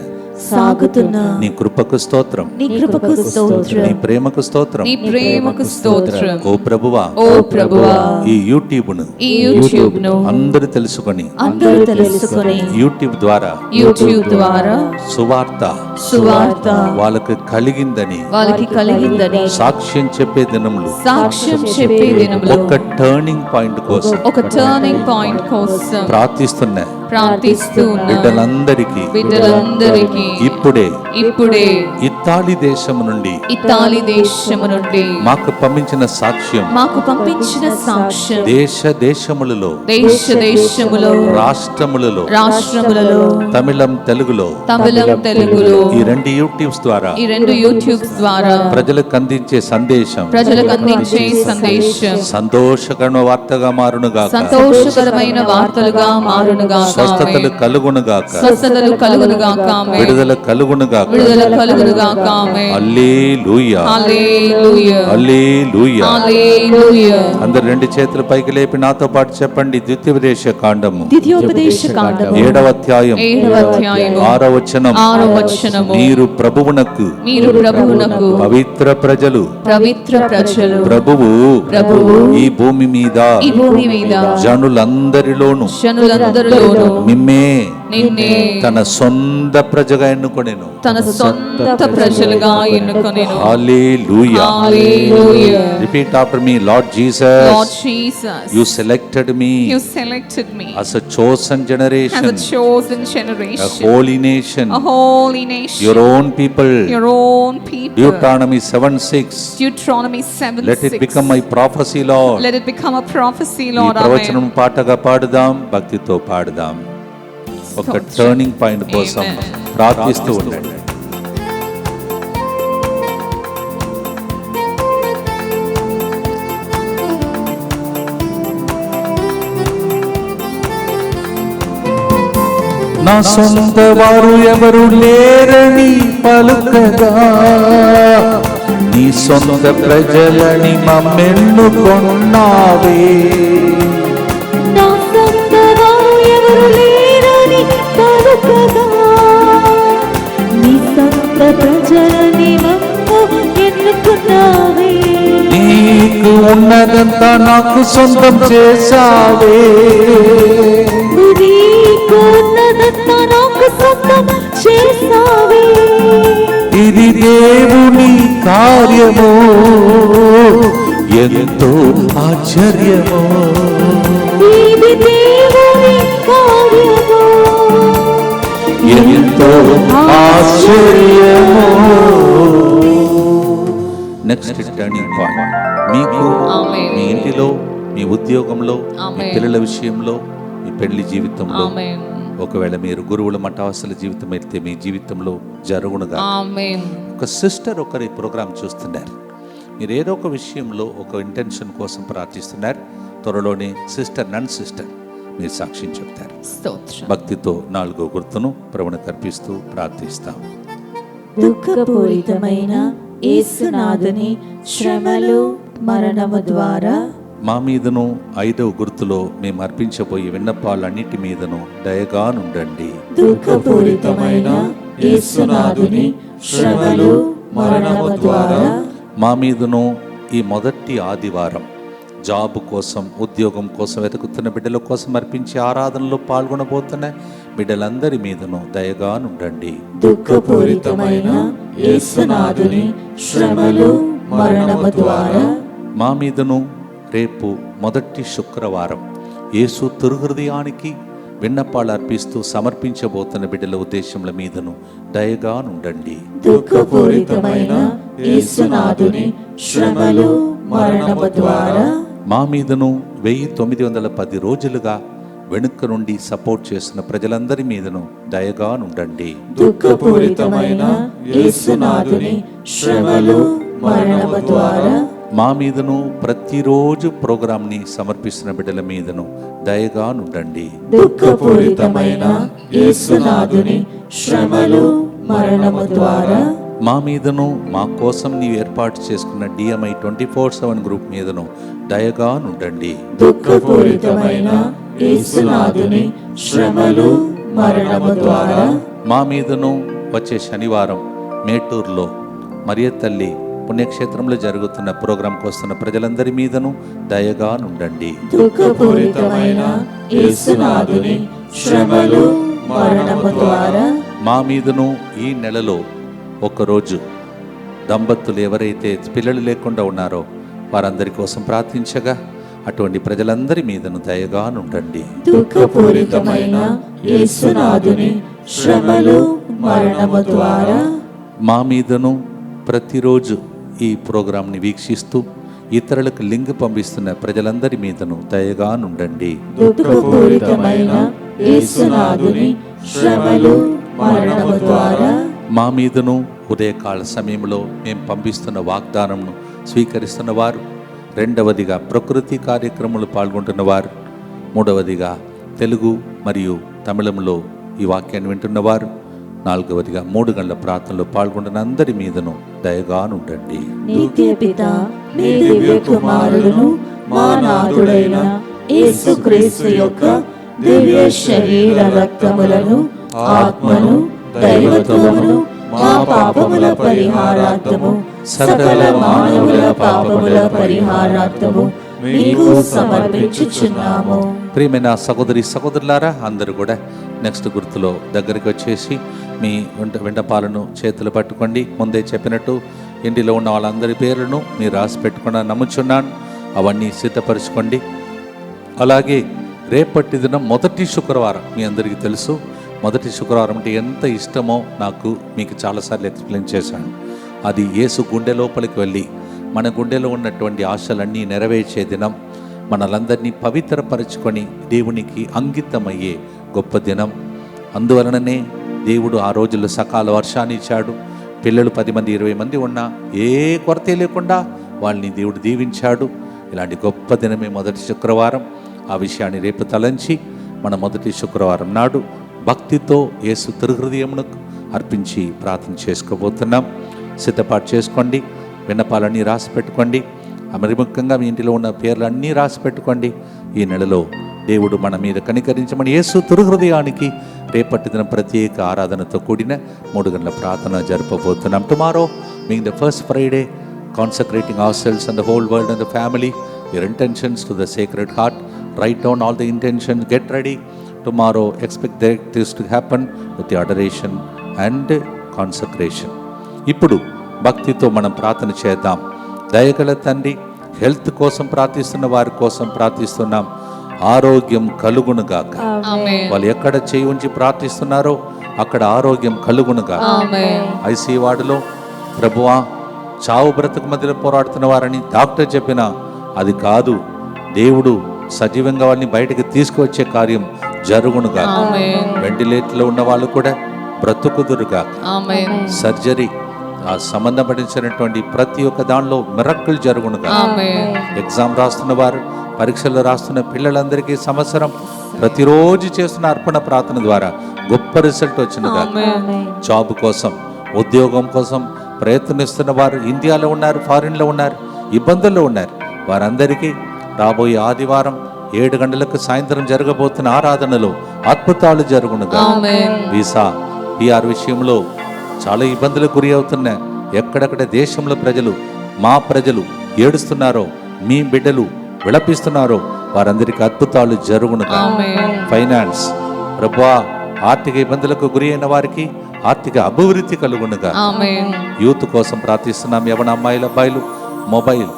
Speaker 3: సాగుతున్న
Speaker 1: నీ కృపకు స్తోత్రం,
Speaker 3: నీ కృపకు స్తోత్రం,
Speaker 1: నీ ప్రేమకు స్తోత్రం.
Speaker 4: నీ ప్రేమకు స్తోత్రం.
Speaker 1: ఓ ప్రభువా,
Speaker 4: ఓ ప్రభువా,
Speaker 1: ఈ యూట్యూబ్ను
Speaker 4: ఈ యూట్యూబ్ ను
Speaker 1: అందరూ తెలుసుకొని
Speaker 3: అందరూ తెలుసుకొని
Speaker 1: యూట్యూబ్ ద్వారా
Speaker 4: యూట్యూబ్ ద్వారా
Speaker 1: సువార్త
Speaker 3: సువార్త
Speaker 1: వాళ్ళకు కలిగిందని
Speaker 4: వాళ్ళకి కలిగిందని
Speaker 1: సాక్ష్యం చెప్పే దినములు,
Speaker 4: సాక్ష్యం చెప్పే దినములో
Speaker 1: ఒక టర్నింగ్ పాయింట్ కోసం
Speaker 4: ఒక టర్నింగ్ పాయింట్ కోసం
Speaker 1: ప్రార్థిస్తున్నా
Speaker 4: ప్రార్థిస్తూ ఉన్న
Speaker 1: బిడ్డలందరికీ
Speaker 4: బిడ్డలందరికీ
Speaker 1: ఇప్పుడే
Speaker 4: ఇప్పుడే
Speaker 1: ఇத்தாలి దేశము నుండి
Speaker 4: ఇతాలి దేశము నుండి
Speaker 1: మాకు పంపించిన సాక్ష్యం
Speaker 3: మాకు పంపించిన సాక్ష్యం
Speaker 1: దేశ దేశములలో,
Speaker 4: దేశ దేశములో,
Speaker 1: రాష్ట్రములలో,
Speaker 4: రాష్ట్రములలో,
Speaker 1: తమిళం తెలుగులో
Speaker 4: తమిళం తెలుగులో
Speaker 1: ఈ రెండు యూట్యూబ్స్ ద్వారా
Speaker 4: ఈ రెండు యూట్యూబ్స్ ద్వారా
Speaker 1: ప్రజలకు అందించే సందేశం
Speaker 4: ప్రజలకు అందించే సందేశం
Speaker 1: సంతోషకరమైన వార్తగా మారునుగాక,
Speaker 4: సంతోషకరమైన వార్తలుగా మారునుగా,
Speaker 1: స్వస్థతలు కలుగునుగాక,
Speaker 4: స్వస్థతలు కలుగునుగాక,
Speaker 1: విడుదల కలుగునుగాక.
Speaker 4: విడుదల కలుగునుగాక.
Speaker 1: హల్లెలూయా,
Speaker 4: హల్లెలూయా,
Speaker 1: హల్లెలూయా.
Speaker 4: హల్లెలూయా.
Speaker 1: అందరు రెండు చేతులు పైకి లేపి నాతో పాటు చెప్పండి. ద్వితీయోపదేశ కాండము
Speaker 3: ద్వితీయోపదేశ కాండము
Speaker 1: 7వ అధ్యాయం
Speaker 4: 7వ అధ్యాయము
Speaker 1: 6వ వచనం.
Speaker 4: 6వ వచనము.
Speaker 1: మీరు ప్రభువునకు
Speaker 4: మీరు ప్రభువునకు
Speaker 1: పవిత్ర ప్రజలు,
Speaker 4: పవిత్ర ప్రజలు,
Speaker 1: ప్రభువు
Speaker 4: ప్రభువు
Speaker 1: ఈ భూమి మీద
Speaker 4: ఈ భూమి మీద
Speaker 1: జనులందరిలోను
Speaker 4: జనులందరిలోను
Speaker 1: నిన్నే
Speaker 4: నిన్నే
Speaker 1: తన సొంత ప్రజగా ఎన్నుకొనెను.
Speaker 4: తన సొంత ప్రజలుగా ఎన్నుకొనెను.
Speaker 1: హల్లెలూయా.
Speaker 4: హల్లెలూయా.
Speaker 1: Repeat after me. Lord
Speaker 4: Lord
Speaker 1: Jesus,
Speaker 4: Jesus,
Speaker 1: you selected me
Speaker 4: you selected me
Speaker 1: as a chosen
Speaker 4: as
Speaker 1: generation,
Speaker 4: a chosen
Speaker 1: a
Speaker 4: generation,
Speaker 1: holy nation,
Speaker 4: a holy nation,
Speaker 1: your own people.
Speaker 4: your own people.
Speaker 1: Deuteronomy 7:6.
Speaker 4: Deuteronomy 7:6.
Speaker 1: Let it become my prophecy, Lord.
Speaker 4: Let it become a prophecy,
Speaker 1: ఈ
Speaker 4: Lord.
Speaker 1: ప్రవచనం
Speaker 4: Amen.
Speaker 1: పాటగా పాడుదాం, భక్తితో పాడుదాం. ఒక turning point కోసం
Speaker 4: Amen.
Speaker 1: ప్రార్థిస్తూ ఉండండి. నా సొంత వారు ఎవరు లేరని పలుకగా, నీ సొంత ప్రజలని మమ్మెన్నుకొన్నావే.
Speaker 3: నా సొంత వారు ఎవరు లేరని పలుకగా, నీ సొంత ప్రజలని మమ్ము ఎన్నుకున్నావే.
Speaker 1: నీకు ఉన్నదంతా నాకు సొంతం చేశావే.
Speaker 3: నీకు ఉన్నదంతా నాకు సొంతం చేసావే.
Speaker 1: ఇది దేవుని కార్యము, ఎంతో ఆశ్చర్యము.
Speaker 3: ఇది దేవుని కార్యము,
Speaker 1: ఎంతో ఆశ్చర్యము. నెక్స్ట్ టర్నింగ్ పాయింట్ మీకు
Speaker 4: Amen.
Speaker 1: మీ ఇంటిలో, మీ ఉద్యోగంలో, మీ
Speaker 4: Amen.
Speaker 1: పిల్లల విషయంలో, మీ పెళ్లి జీవితంలో,
Speaker 4: Amen.
Speaker 1: ఒకవేళ మీరు గురువుల మఠవాసుల జీవితం అయితే మీ జీవితంలో జరుగునుగా.
Speaker 4: Amen.
Speaker 1: ఒక సిస్టర్ ఒకరి ప్రోగ్రామ్ చూస్తున్నారు. మీరు ఏదో ఒక విషయంలో ఒక ఇంటెన్షన్ కోసం ప్రార్థిస్తున్నారు. త్వరలోనే సిస్టర్ నన్ సిస్టర్ మీరు సాక్ష్యం చెప్తారు.
Speaker 4: స్తోత్రం.
Speaker 1: భక్తితో 4వ గుర్తును ప్రభువునికి అర్పిస్తూ ప్రార్థిస్తాం.
Speaker 3: దుఃఖపూరితమైన యేసునాథుని శ్రమలు మరణము ద్వారా
Speaker 1: మా మీదను 5వ గుర్తులో మేము అర్పించబోయే విన్నపాలన్నిటి మీదను దయగా నుండండి.
Speaker 3: దుఃఖపూరితమైన యేసునాథుని శ్రమలు మరణము ద్వారా
Speaker 1: మా మీదను ఈ మొదటి ఆదివారం జాబ్ కోసం, ఉద్యోగం కోసం వెతుకుతున్న బిడ్డల కోసం అర్పించే ఆరాధనలో పాల్గొనబోతున్న బిడ్డలందరి మీదను దయగా నుండండి.
Speaker 3: దుఃఖపూరితమైన యేసునాథుని శ్రమలు మరణము ద్వారా
Speaker 1: మా మీదను రేపు మొదటి శుక్రవారం యేసు తిరుహృదయానికి విన్నపాలు అర్పిస్తూ సమర్పించబోతున్న బిడ్డల ఉద్దేశముల మీదను దయగా నుండండి.
Speaker 3: దుఃఖపూరితమైన యేసునాథుని శ్రమలు మరణము ద్వారా
Speaker 1: మా మీదను 1910 రోజులుగా వెనుక నుండి సపోర్ట్ చేస్తున్న ప్రజలందరి మీదను దయగా నుండండి.
Speaker 3: దుఃఖపూరితమైన యేసునాథుని శ్రమలు మరణము ద్వారా
Speaker 1: మా మీదను ప్రతిరోజు ప్రోగ్రాంని సమర్పిస్తున్న బిడ్డల మీదను దయగా నుండండి.
Speaker 3: దుఃఖపూరితమైన యేసునాథుని శ్రమలు మరణము ద్వారా
Speaker 1: మా మీదను మా కోసం నీవు ఏర్పాటు చేసుకున్న DMI 24/7 గ్రూప్ మీదను దయగా నుండండి.
Speaker 3: దుఃఖపూరితమైన యేసునాథుని శ్రమలు మరణము ద్వారా
Speaker 1: మా మీదను వచ్చే శనివారం మేటూరులో మరియ తల్లి పుణ్యక్షేత్రంలో జరుగుతున్న ప్రోగ్రాంకి వస్తున్న ప్రజలందరి మీదను దయగా నుండండి.
Speaker 3: దుఃఖపూరితమైన యేసునాథుని శ్రమలు మరణము ద్వారా
Speaker 1: మా మీదను ఈ నెలలో ఒకరోజు దంపతులు ఎవరైతే పిల్లలు లేకుండా ఉన్నారో వారందరి కోసం ప్రార్థించగా అటువంటి ప్రజలందరి మీదను దయగా నుండండి.
Speaker 3: దుఃఖపూరితమైన యేసునాథుని శ్రమలు మరణము ద్వారా
Speaker 1: మా మీదను ప్రతిరోజు ఈ ప్రోగ్రాంని వీక్షిస్తూ ఇతరులకు లింక్ పంపిస్తున్న ప్రజలందరి మీదను దయగా నుండండి.
Speaker 3: దుఃఖపూరితమైన యేసునాథుని శ్రమలు మరణము ద్వారా
Speaker 1: మా మీదను ఉదయకాల సమయంలో మేము పంపిస్తున్న వాగ్దానంను స్వీకరిస్తున్న వారు, రెండవదిగా ప్రకృతి కార్యక్రమాలు పాల్గొంటున్న వారు, మూడవదిగా తెలుగు మరియు తమిళంలో ఈ వాక్యాన్ని వింటున్నవారు, నాలుగవదిగా 3 గంటల ప్రార్థనలో పాల్గొంటున్న అందరి మీదను దయగా ఉండండి.
Speaker 3: నిత్య పిత మీ దివ్య కుమారుడును మా నాథుడైన యేసుక్రీస్తు యొక్క దివ్య శరీర రక్తములను ఆత్మను దైవత్వమును మా పాపముల పరిహారార్థము సకల మానవుల పాపముల పరిహారార్థము మీకు సమర్పించుచున్నాము.
Speaker 1: ప్రియమైన సహోదరి సహోదరులారా, అందరూ కూడా నెక్స్ట్ గుర్తులో దగ్గరికి వచ్చేసి మీ వింటపాలను చేతులు పట్టుకోండి. ముందే చెప్పినట్టు ఇంటిలో ఉన్న వాళ్ళందరి పేర్లను మీరు రాసి పెట్టుకున్నా నమ్ముచున్నాను. అవన్నీ సిద్ధపరచుకోండి. అలాగే రేపటి దినం మొదటి శుక్రవారం మీ అందరికీ తెలుసు. మొదటి శుక్రవారం అంటే ఎంత ఇష్టమో నాకు మీకు చాలాసార్లు ఎక్స్ప్లెయిన్ చేశాను. అది యేసు గుండె లోపలికి వెళ్ళి మన గుండెలో ఉన్నటువంటి ఆశలన్నీ నెరవేర్చే దినం, మనలందరినీ పవిత్రపరచుకొని దేవునికి అంకితమయ్యే గొప్ప దినం. అందువలననే దేవుడు ఆ రోజుల్లో సకాల వర్షాన్ని ఇచ్చాడు. పిల్లలు 10 మంది 20 మంది ఉన్నా ఏ కొరత లేకుండా వాళ్ళని దేవుడు దీవించాడు. ఇలాంటి గొప్ప దినమే మొదటి శుక్రవారం. ఆ విషయాన్ని రేపు తలంచి మన మొదటి శుక్రవారం నాడు భక్తితో యేసు తిరుహృదయమునకు అర్పించి ప్రార్థన చేసుకోబోతున్నాం. సిద్ధపాటు చేసుకోండి. విన్నపాలన్నీ రాసి పెట్టుకోండి. మరి ముఖ్యంగా మీ ఇంటిలో ఉన్న పేర్లన్నీ రాసి పెట్టుకోండి. ఈ నెలలో దేవుడు మన మీద కనికరించమని యేసు తిరుహృదయానికి రేపటి దిన ప్రత్యేక ఆరాధనతో కూడిన 3 గంటల ప్రార్థన జరపబోతున్నాం. Tomorrow being the first Friday, consecrating ourselves and the whole world and the family, your intentions to the Sacred Heart. Write down all the intentions, get ready. Tomorrow expect this to happen with the adoration and consecration. ఇప్పుడు భక్తితో మనం ప్రార్థన చేద్దాం. దయగల తండ్రి, health కోసం ప్రార్థిస్తున్న వారి కోసం ప్రార్థిస్తున్నాం. ఆరోగ్యం కలుగునుగాక. వాళ్ళు ఎక్కడ చేయి ఉంచి ప్రార్థిస్తున్నారో అక్కడ ఆరోగ్యం కలుగునుగాక. ఐసీ వార్డులో ప్రభువా చావు బ్రతుకు మధ్యలో పోరాడుతున్న వారని డాక్టర్ చెప్పినా అది కాదు, దేవుడు సజీవంగా వాళ్ళని బయటకు తీసుకువచ్చే కార్యం జరుగునుగా. వెంటిలేటర్లో ఉన్న వాళ్ళు కూడా బ్రతుకుదురుగా. సర్జరీ ఆ సంబంధపడినటువంటి ప్రతి ఒక్క దానిలో మిరక్కులు జరుగునుగా. ఎగ్జామ్ రాస్తున్న వారు, పరీక్షలు రాస్తున్న పిల్లలందరికీ సంవత్సరం ప్రతిరోజు చేస్తున్న అర్పణ ప్రార్థన ద్వారా గొప్ప రిజల్ట్ వచ్చినగా. జాబ్ కోసం, ఉద్యోగం కోసం ప్రయత్నిస్తున్న వారు ఇండియాలో ఉన్నారు, ఫారిన్లో ఉన్నారు, ఇబ్బందుల్లో ఉన్నారు. వారందరికీ రాబోయే ఆదివారం 7 గంటలకు సాయంత్రం జరగబోతున్న ఆరాధనలో అద్భుతాలు జరుగునుగా. వీసా PR విషయంలో చాలా ఇబ్బందులకు గురి అవుతున్న ఎక్కడెక్కడ దేశంలో ప్రజలు, మా ప్రజలు ఏడుస్తున్నారో, మీ బిడ్డలు విలపిస్తున్నారో వారందరికీ అద్భుతాలు జరుగునుగా. ఫైనాన్స్ ప్రభువా, ఆర్థిక ఇబ్బందులకు గురి అయిన వారికి ఆర్థిక అభివృద్ధి కలుగునుగా. యూత్ కోసం ప్రార్థిస్తున్నాం. యవన అమ్మాయిల అబ్బాయిలు మొబైల్,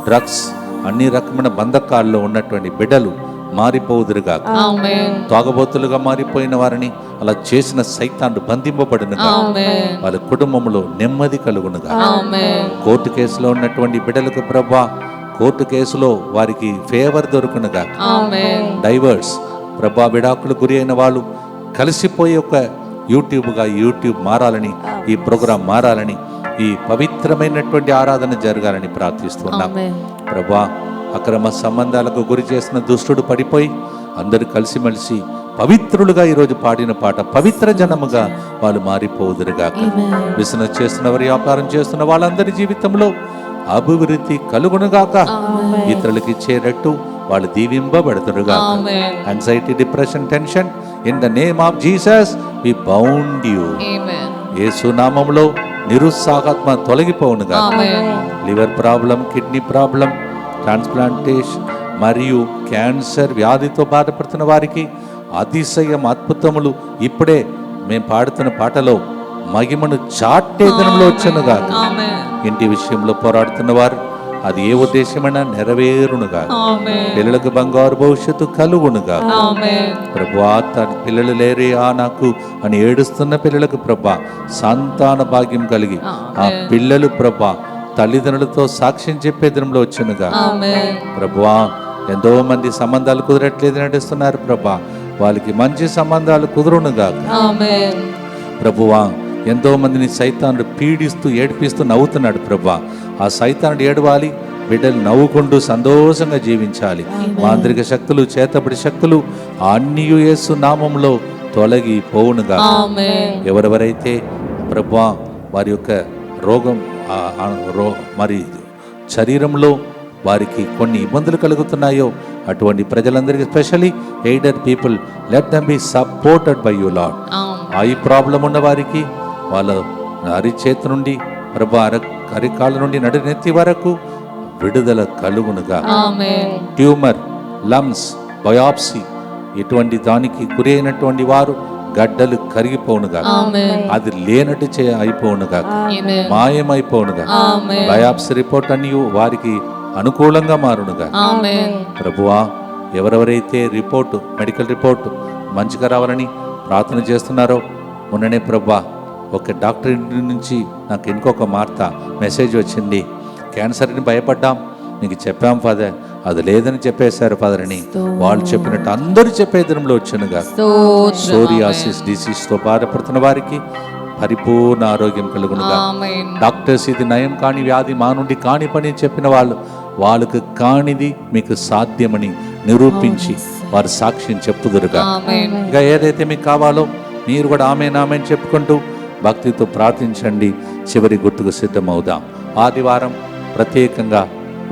Speaker 1: డ్రగ్స్, అన్ని రకమైన బంధకాల్లో ఉన్నటువంటి బిడ్డలు మారిపోదురుగా. తాగబోతులుగా మారిపోయిన వారిని అలా చేసిన సైతాన్ని బంధింపబడునుగా. వాళ్ళ కుటుంబంలో నెమ్మది కలుగునుగా. కోర్టు కేసులో ఉన్నటువంటి బిడ్డలకు ప్రభా, కోర్టు కేసులో వారికి ఫేవర్ దొరుకునుగా. డైవర్స్ ప్రభా, విడాకులు గురి అయిన వాళ్ళు కలిసిపోయే ఒక యూట్యూబ్ మారాలని, ఈ ప్రోగ్రాం మారాలని, ఈ పవిత్రమైనటువంటి ఆరాధన జరగాలని ప్రార్థిస్తున్నాం. ప్రభా, అక్రమ సంబంధాలకు గురి చేసిన దుష్టుడు పడిపోయి అందరూ కలిసిమెలిసి పవిత్రులుగా ఈరోజు పాడిన పాట పవిత్ర జనముగా వాళ్ళు మారిపోదురుగా. బిజినెస్ చేస్తున్న వారు, వ్యాపారం చేస్తున్న వాళ్ళందరి జీవితంలో అభివృద్ధి కలుగునుగాక. ఇతరులకి ఇచ్చేటట్టు వాళ్ళు దీవింపబడుతురుగా. Anxiety, depression, tension, in the name of Jesus we bound you. యేసు నామములో నిరుత్సాహాత్మ తొలగిపోవునుగా. Liver problem, kidney problem, transplantation మరియు క్యాన్సర్ వ్యాధితో బాధపడుతున్న వారికి అతిశయం అద్భుతములు ఇప్పుడే మేము పాడుతున్న పాటలో మహిమను చాటే దినంలో వచ్చనుగా. ఇంటి విషయంలో పోరాడుతున్న వారు అది ఏ ఉద్దేశమైనా నెరవేరునుగా. పిల్లలకు బంగారు భవిష్యత్తు కలుగునుగా. ప్రభువా, తన పిల్లలు లేరియా నాకు అని ఏడుస్తున్న పిల్లలకు ప్రభా సంతాన భాగ్యం కలిగి ఆ పిల్లలు ప్రభా తల్లిదండ్రులతో సాక్ష్యం చెప్పే దినంలో వచ్చనుగా. ప్రభువా, ఎంతో మంది సంబంధాలు కుదరట్లేదు నడుస్తున్నారు ప్రభా, వాళ్ళకి మంచి సంబంధాలు కుదురునుగా. ప్రభువా, ఎంతో మందిని సైతానుడు పీడిస్తూ ఏడిపిస్తూ నవ్వుతున్నాడు ప్రభా, ఆ సైతానుడు ఏడవాలి, బిడ్డలు నవ్వుకుంటూ సంతోషంగా జీవించాలి. మాంత్రిక శక్తులు, చేతబడి శక్తులు అన్నీ యేసు నామంలో తొలగి పోవునుగా. ఎవరెవరైతే ప్రభువా వారి యొక్క రోగం మరి శరీరంలో వారికి కొన్ని ఇబ్బందులు కలుగుతున్నాయో అటువంటి ప్రజలందరికీ, especially aided people, let them be supported by you lord. Eye problem ఉన్న వారికి వాళ్ళ అరిచేతి నుండి ప్రభా అరికాళ్ళ నుండి నడినెత్తి వరకు విడుదల కలుగునుగా. ట్యూమర్, లమ్స్, బయాప్సీ ఇటువంటి దానికి గురి అయినటువంటి వారు గడ్డలు కరిగిపోనుగా, అది లేనట్టు అయిపోనుగా, మాయమైపోనుగా. బయాప్సీ రిపోర్ట్ అన్ని వారికి అనుకూలంగా మారునుగా. ప్రభువా, ఎవరెవరైతే మెడికల్ రిపోర్టు మంచిగా రావాలని ప్రార్థన చేస్తున్నారో, మొన్ననే ప్రభా ఒక డాక్టర్ ఇంటి నుంచి నాకు ఇంకొక మెసేజ్ వచ్చింది. క్యాన్సర్ని భయపడ్డాం, నీకు చెప్పాం ఫాదర్, అది లేదని చెప్పేశారు ఫాదర్ అని వాళ్ళు చెప్పినట్టు అందరూ చెప్పే దినంలో వచ్చనుగా. సోరియాసిస్ డిసీజ్తో బాధపడుతున్న వారికి పరిపూర్ణ ఆరోగ్యం కలుగునుగా. డాక్టర్స్ ఇది నయం కాని వ్యాధి, మా నుండి కాని పని చెప్పిన వాళ్ళకు కానిది మీకు సాధ్యమని నిరూపించి వారి సాక్ష్యం చెప్పుదురుగా. ఇంకా ఏదైతే మీకు కావాలో మీరు కూడా ఆమెన్ చెప్పుకుంటూ భక్తితో ప్రార్థించండి. చివరి గుర్తుకు సిద్ధమవుదాం. ఆదివారం ప్రత్యేకంగా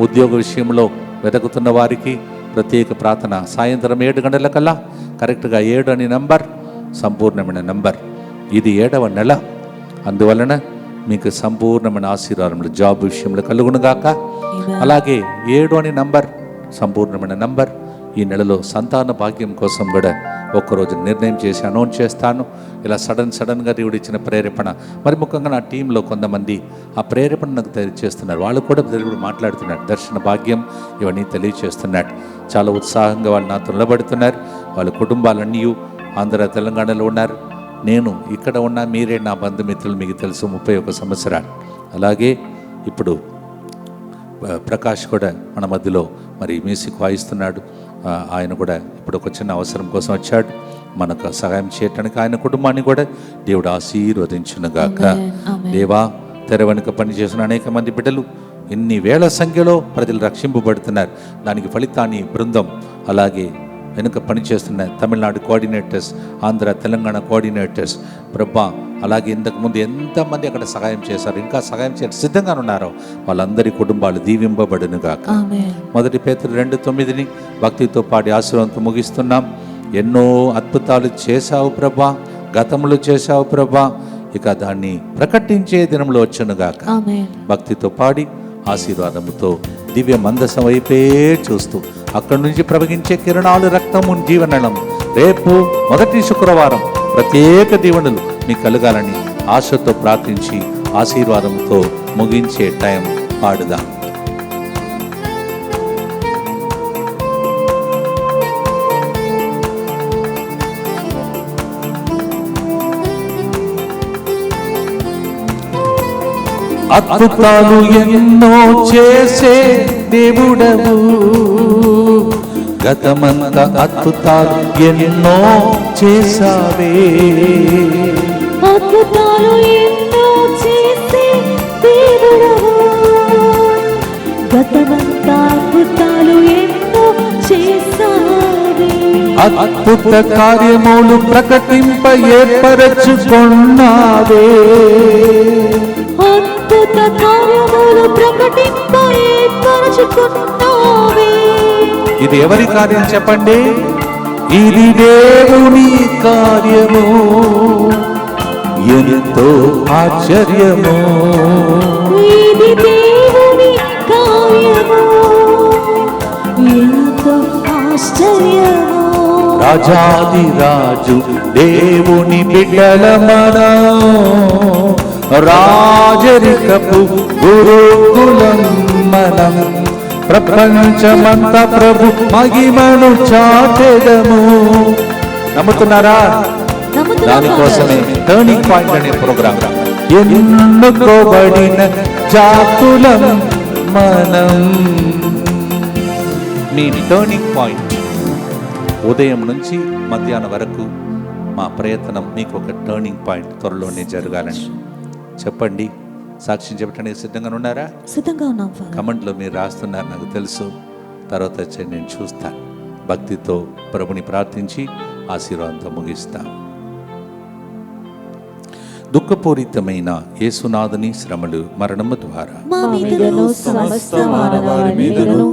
Speaker 1: ఉద్యోగ విషయంలో వెతుకుతున్న వారికి ప్రత్యేక ప్రార్థన సాయంత్రం 7 గంటలకల్లా కరెక్ట్గా 7 అని నంబర్ సంపూర్ణమైన నంబర్. ఇది 7వ నెల, అందువలన మీకు సంపూర్ణమైన ఆశీర్వాదములు జాబ్ విషయంలో కలుగునుగాక. అలాగే 7 అని నంబర్ సంపూర్ణమైన నంబర్. ఈ నెలలో సంతాన భాగ్యం కోసం కూడా ఒక్కరోజు నిర్ణయం చేసి అనౌన్స్ చేస్తాను. ఇలా సడన్గా దేవుడు ఇచ్చిన ప్రేరేపణ, మరి ముఖ్యంగా నా టీంలో కొంతమంది ఆ ప్రేరేపణ నాకు తెలియజేస్తున్నారు. వాళ్ళు కూడా దేవుడు మాట్లాడుతున్నాడు, దర్శన భాగ్యం ఇవన్నీ తెలియజేస్తున్నాడు. చాలా ఉత్సాహంగా వాళ్ళు నాతో నిలబడుతున్నారు. వాళ్ళ కుటుంబాలన్నీ ఆంధ్ర తెలంగాణలో ఉన్నారు. నేను ఇక్కడ ఉన్నా, మీరే నా బంధుమిత్రులు, మీకు తెలుసు 31 సంవత్సరాలు. అలాగే ఇప్పుడు ప్రకాష్ కూడా మన మధ్యలో మరి మ్యూజిక్ వాయిస్తున్నాడు. ఆయన కూడా ఇప్పుడు ఒక చిన్న అవసరం కోసం వచ్చాడు. మనకు సహాయం చేయటానికి ఆయన కుటుంబాన్ని కూడా దేవుడు ఆశీర్వదించునుగాక. దేవా, తెర వెనుక పనిచేసిన అనేక మంది బిడ్డలు, ఇన్ని వేల సంఖ్యలో ప్రజలు రక్షింపబడుతున్నారు. దానికి ఫలితాన్ని బృందం, అలాగే వెనుక పనిచేస్తున్న తమిళనాడు కోఆర్డినేటర్స్, ఆంధ్ర తెలంగాణ కోఆర్డినేటర్స్ ప్రభా, అలాగే ఇంతకుముందు ఎంతమంది అక్కడ సహాయం చేశారు, ఇంకా సహాయం చేయడానికి సిద్ధంగా ఉన్నారో వాళ్ళందరి కుటుంబాలు దీవింపబడునుగాక. 1 పేతురు 2:9 భక్తితో పాడి ఆశీర్వాదంతో ముగిస్తున్నాం. ఎన్నో అద్భుతాలు చేశావు ప్రభా, గతంలో చేశావు ప్రభా, ఇక దాన్ని ప్రకటించే దినంలో వచ్చునుగాక. భక్తితో పాడి ఆశీర్వాదముతో దివ్య మందసం వైపే చూస్తూ అక్కడి నుంచి ప్రవహించే కిరణాలు, రక్తము, జీవనలం రేపు మొదటి శుక్రవారం ప్రత్యేక దీవెనలు మీకు కలగాలని ఆశతో ప్రార్థించి ఆశీర్వాదంతో ముగించే టైం పాడుదాం. అద్భుతాలు ఎన్నో చేసే దేవుడవు, గతమంత అద్భుతాలు ఎన్నో చేసావే.
Speaker 3: అద్భుతాలు ఎన్నో చేసే దేవుడవు, గతమంత అద్భుతాలు ఎన్నో చేసావే.
Speaker 1: అద్భుత కార్యములు ప్రకటింప ఏర్పరచుకున్నావే.
Speaker 3: అద్భుత కార్యములు ప్రకటింప ఏర్పరచుకున్నావే.
Speaker 1: ఇది ఎవరి కార్యం చెప్పండి? ఇది దేవుని కార్యము, ఎంతో ఆశ్చర్యము.
Speaker 3: ఇది దేవుని కార్యము ఎంతో ఆశ్చర్యము.
Speaker 1: రాజాది రాజు దేవుని బిడ్డల మనం, రాజరికపు గురుకులం మనం, ప్రపంచమంతా ప్రభు మహిమను చాటెదము. నమ్ముతున్నారా? దానికోసమే టర్నింగ్ పాయింట్ అనే ప్రోగ్రాం. ఎన్నుకోబడిన జాతులం మనం. మీ టర్నింగ్ పాయింట్ ఉదయం నుంచి మధ్యాహ్నం వరకు మా ప్రయత్నం మీకు ఒక టర్నింగ్ పాయింట్ త్వరలోనే జరగాలని. చెప్పండి, సాక్ష్యం చెప్పడానికి సిద్ధంగా ఉన్నారా?
Speaker 3: సిద్ధంగా ఉన్నాం.
Speaker 1: కమెంట్లో మీరు రాస్తున్నారు, నాకు తెలుసు. తర్వాత వచ్చి నేను చూస్తాను. భక్తితో ప్రభుని ప్రార్థించి ఆశీర్వాదంతో ముగిస్తాం. దుఃఖపూరితమైన యేసునాథుని శ్రమలు మరణము ద్వారా
Speaker 3: మా మీదను సమస్త మానవాళి మీదను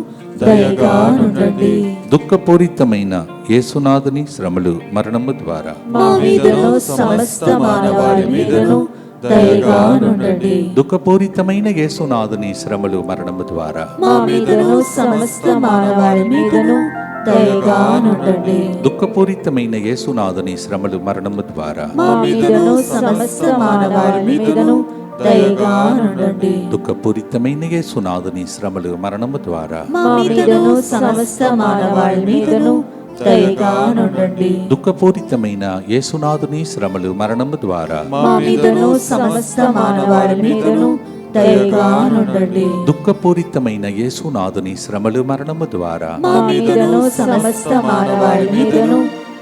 Speaker 3: దయగా నుండండి.
Speaker 1: దుఃఖపూరితమైన యేసునాథుని శ్రమలు మరణము ద్వారా
Speaker 3: మా మీదను సమస్త మానవాళి మీదను దయగా నుండండి.
Speaker 1: దుఃఖపూరితమైన యేసునాథుని శ్రమలు మరణము ద్వారా
Speaker 3: మా మీదను సమస్త మానవాళి మీదను దయగా నుండండి.
Speaker 1: దుఃఖపూరితమైన యేసునాథుని శ్రమలు మరణము ద్వారా
Speaker 3: మా మీదను సమస్త మానవాళి మీదను దయగా నుండండి.
Speaker 1: దుఃఖపూరితమైన యేసునాథుని శ్రమలు మరణము ద్వారా
Speaker 3: మా మీదను సమస్త మానవాళి మీదను దయగా నుండండి.
Speaker 1: దుఃఖపూరితమైన యేసునాథుని శ్రమలు మరణము ద్వారా
Speaker 3: మా మీదను సమస్త మానవాళి మీదను దయగా నుండండి.
Speaker 1: దుఃఖపూరితమైన యేసునాథుని శ్రమలు మరణము ద్వారా
Speaker 3: మా మీదను సమస్త మానవాళి మీదను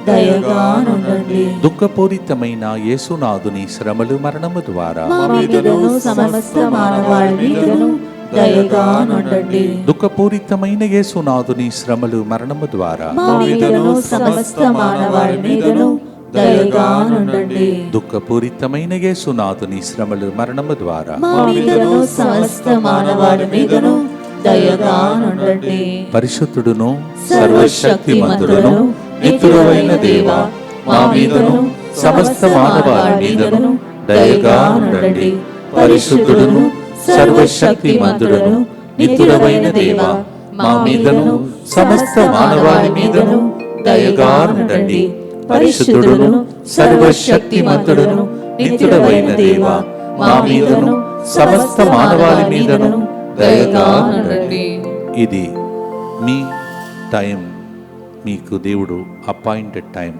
Speaker 3: దయగా నుండండి.
Speaker 1: దుఃఖపూరితమైన యేసునాథుని శ్రమలు మరణము ద్వారా
Speaker 3: మా మీదను సమస్త మానవాళి మీదను దయగా నుండండి.
Speaker 1: దుఃఖపూరితమైన యేసునాథుని శ్రమలు మరణము ద్వారా
Speaker 3: మా మీదను సమస్త మానవాళి మీదను దయగా నుండండి.
Speaker 1: దుఃఖపూరితమైన యేసునాథుని శ్రమలు మరణము ద్వారా
Speaker 3: మా మీదను సమస్త మానవాళి మీదను దయగా నుండండి.
Speaker 1: పరిశుద్ధుడును సర్వశక్తిమంతుడును నిత్యుడైన దేవా, మా మీదను సమస్త మానవాళి మీదను దయగా ఉండండి. పరిశుద్ధుడును సర్వశక్తిమంతుడును నిత్యుడైన దేవా, మా మీదను సమస్త మానవాళి మీదను దయగా ఉండండి. పరిశుద్ధుడును సర్వశక్తిమంతుడును నిత్యుడైన దేవా, మా మీదను సమస్త మానవాళి మీదను దయగా ఉండండి. ఇది మీ టైం, మీకు దేవుడు అపాయింటెడ్ టైం.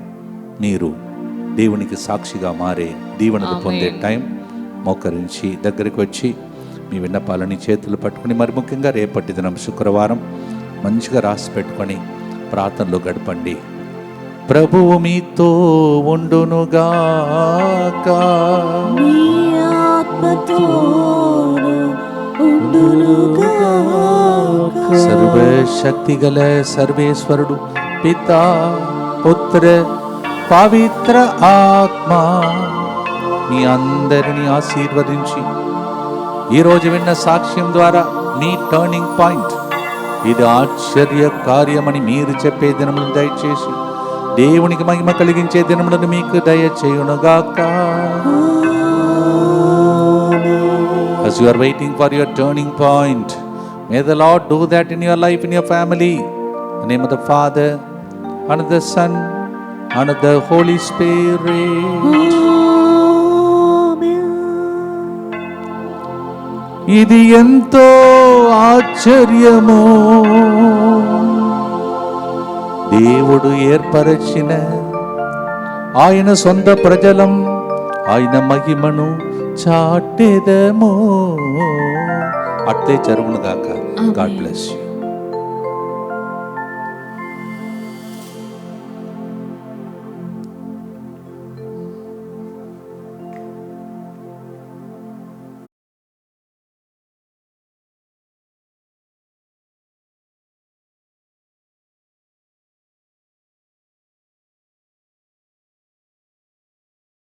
Speaker 1: మీరు దేవునికి సాక్షిగా మారే, దీవెనలు పొందే టైం. మోకరించి దగ్గరికి వచ్చి మీ విన్నపాలని చేతులు పట్టుకుని, మరి ముఖ్యంగా రేపటి దినం శుక్రవారం మంచిగా రాసి పెట్టుకొని ప్రార్థనలో గడపండి. ప్రభువు మీతో ఉండునుగాక.
Speaker 3: మీ ఆత్మతోను ఉండునుగాక.
Speaker 1: సర్వశక్తి గల సర్వేశ్వరుడు పితా, పుత్ర, పవిత్ర ఆత్మ మీ అందరిని ఆశీర్వదించి ఈరోజు విన్న సాక్ష్యం ద్వారా మీ టర్నింగ్ పాయింట్ ఇది ఆశ్చర్య కార్యమని మీరు చెప్పే దినములను దయచేసి దేవునికి మహిమ కలిగించే దినములను మీకు దయచేయునుగాక. As you are waiting for your turning point, may the Lord do that in your life, in your family. In the name of the Father, and of the Son, and of the Holy Spirit. ఇది ఎంతో ఆశ్చర్యము, దేవుడు ఏర్పరచిన ఆయన సొంత ప్రజలం, ఆయన మహిమను చాటెదము. అట్లే జరుగునుగాక. God bless you.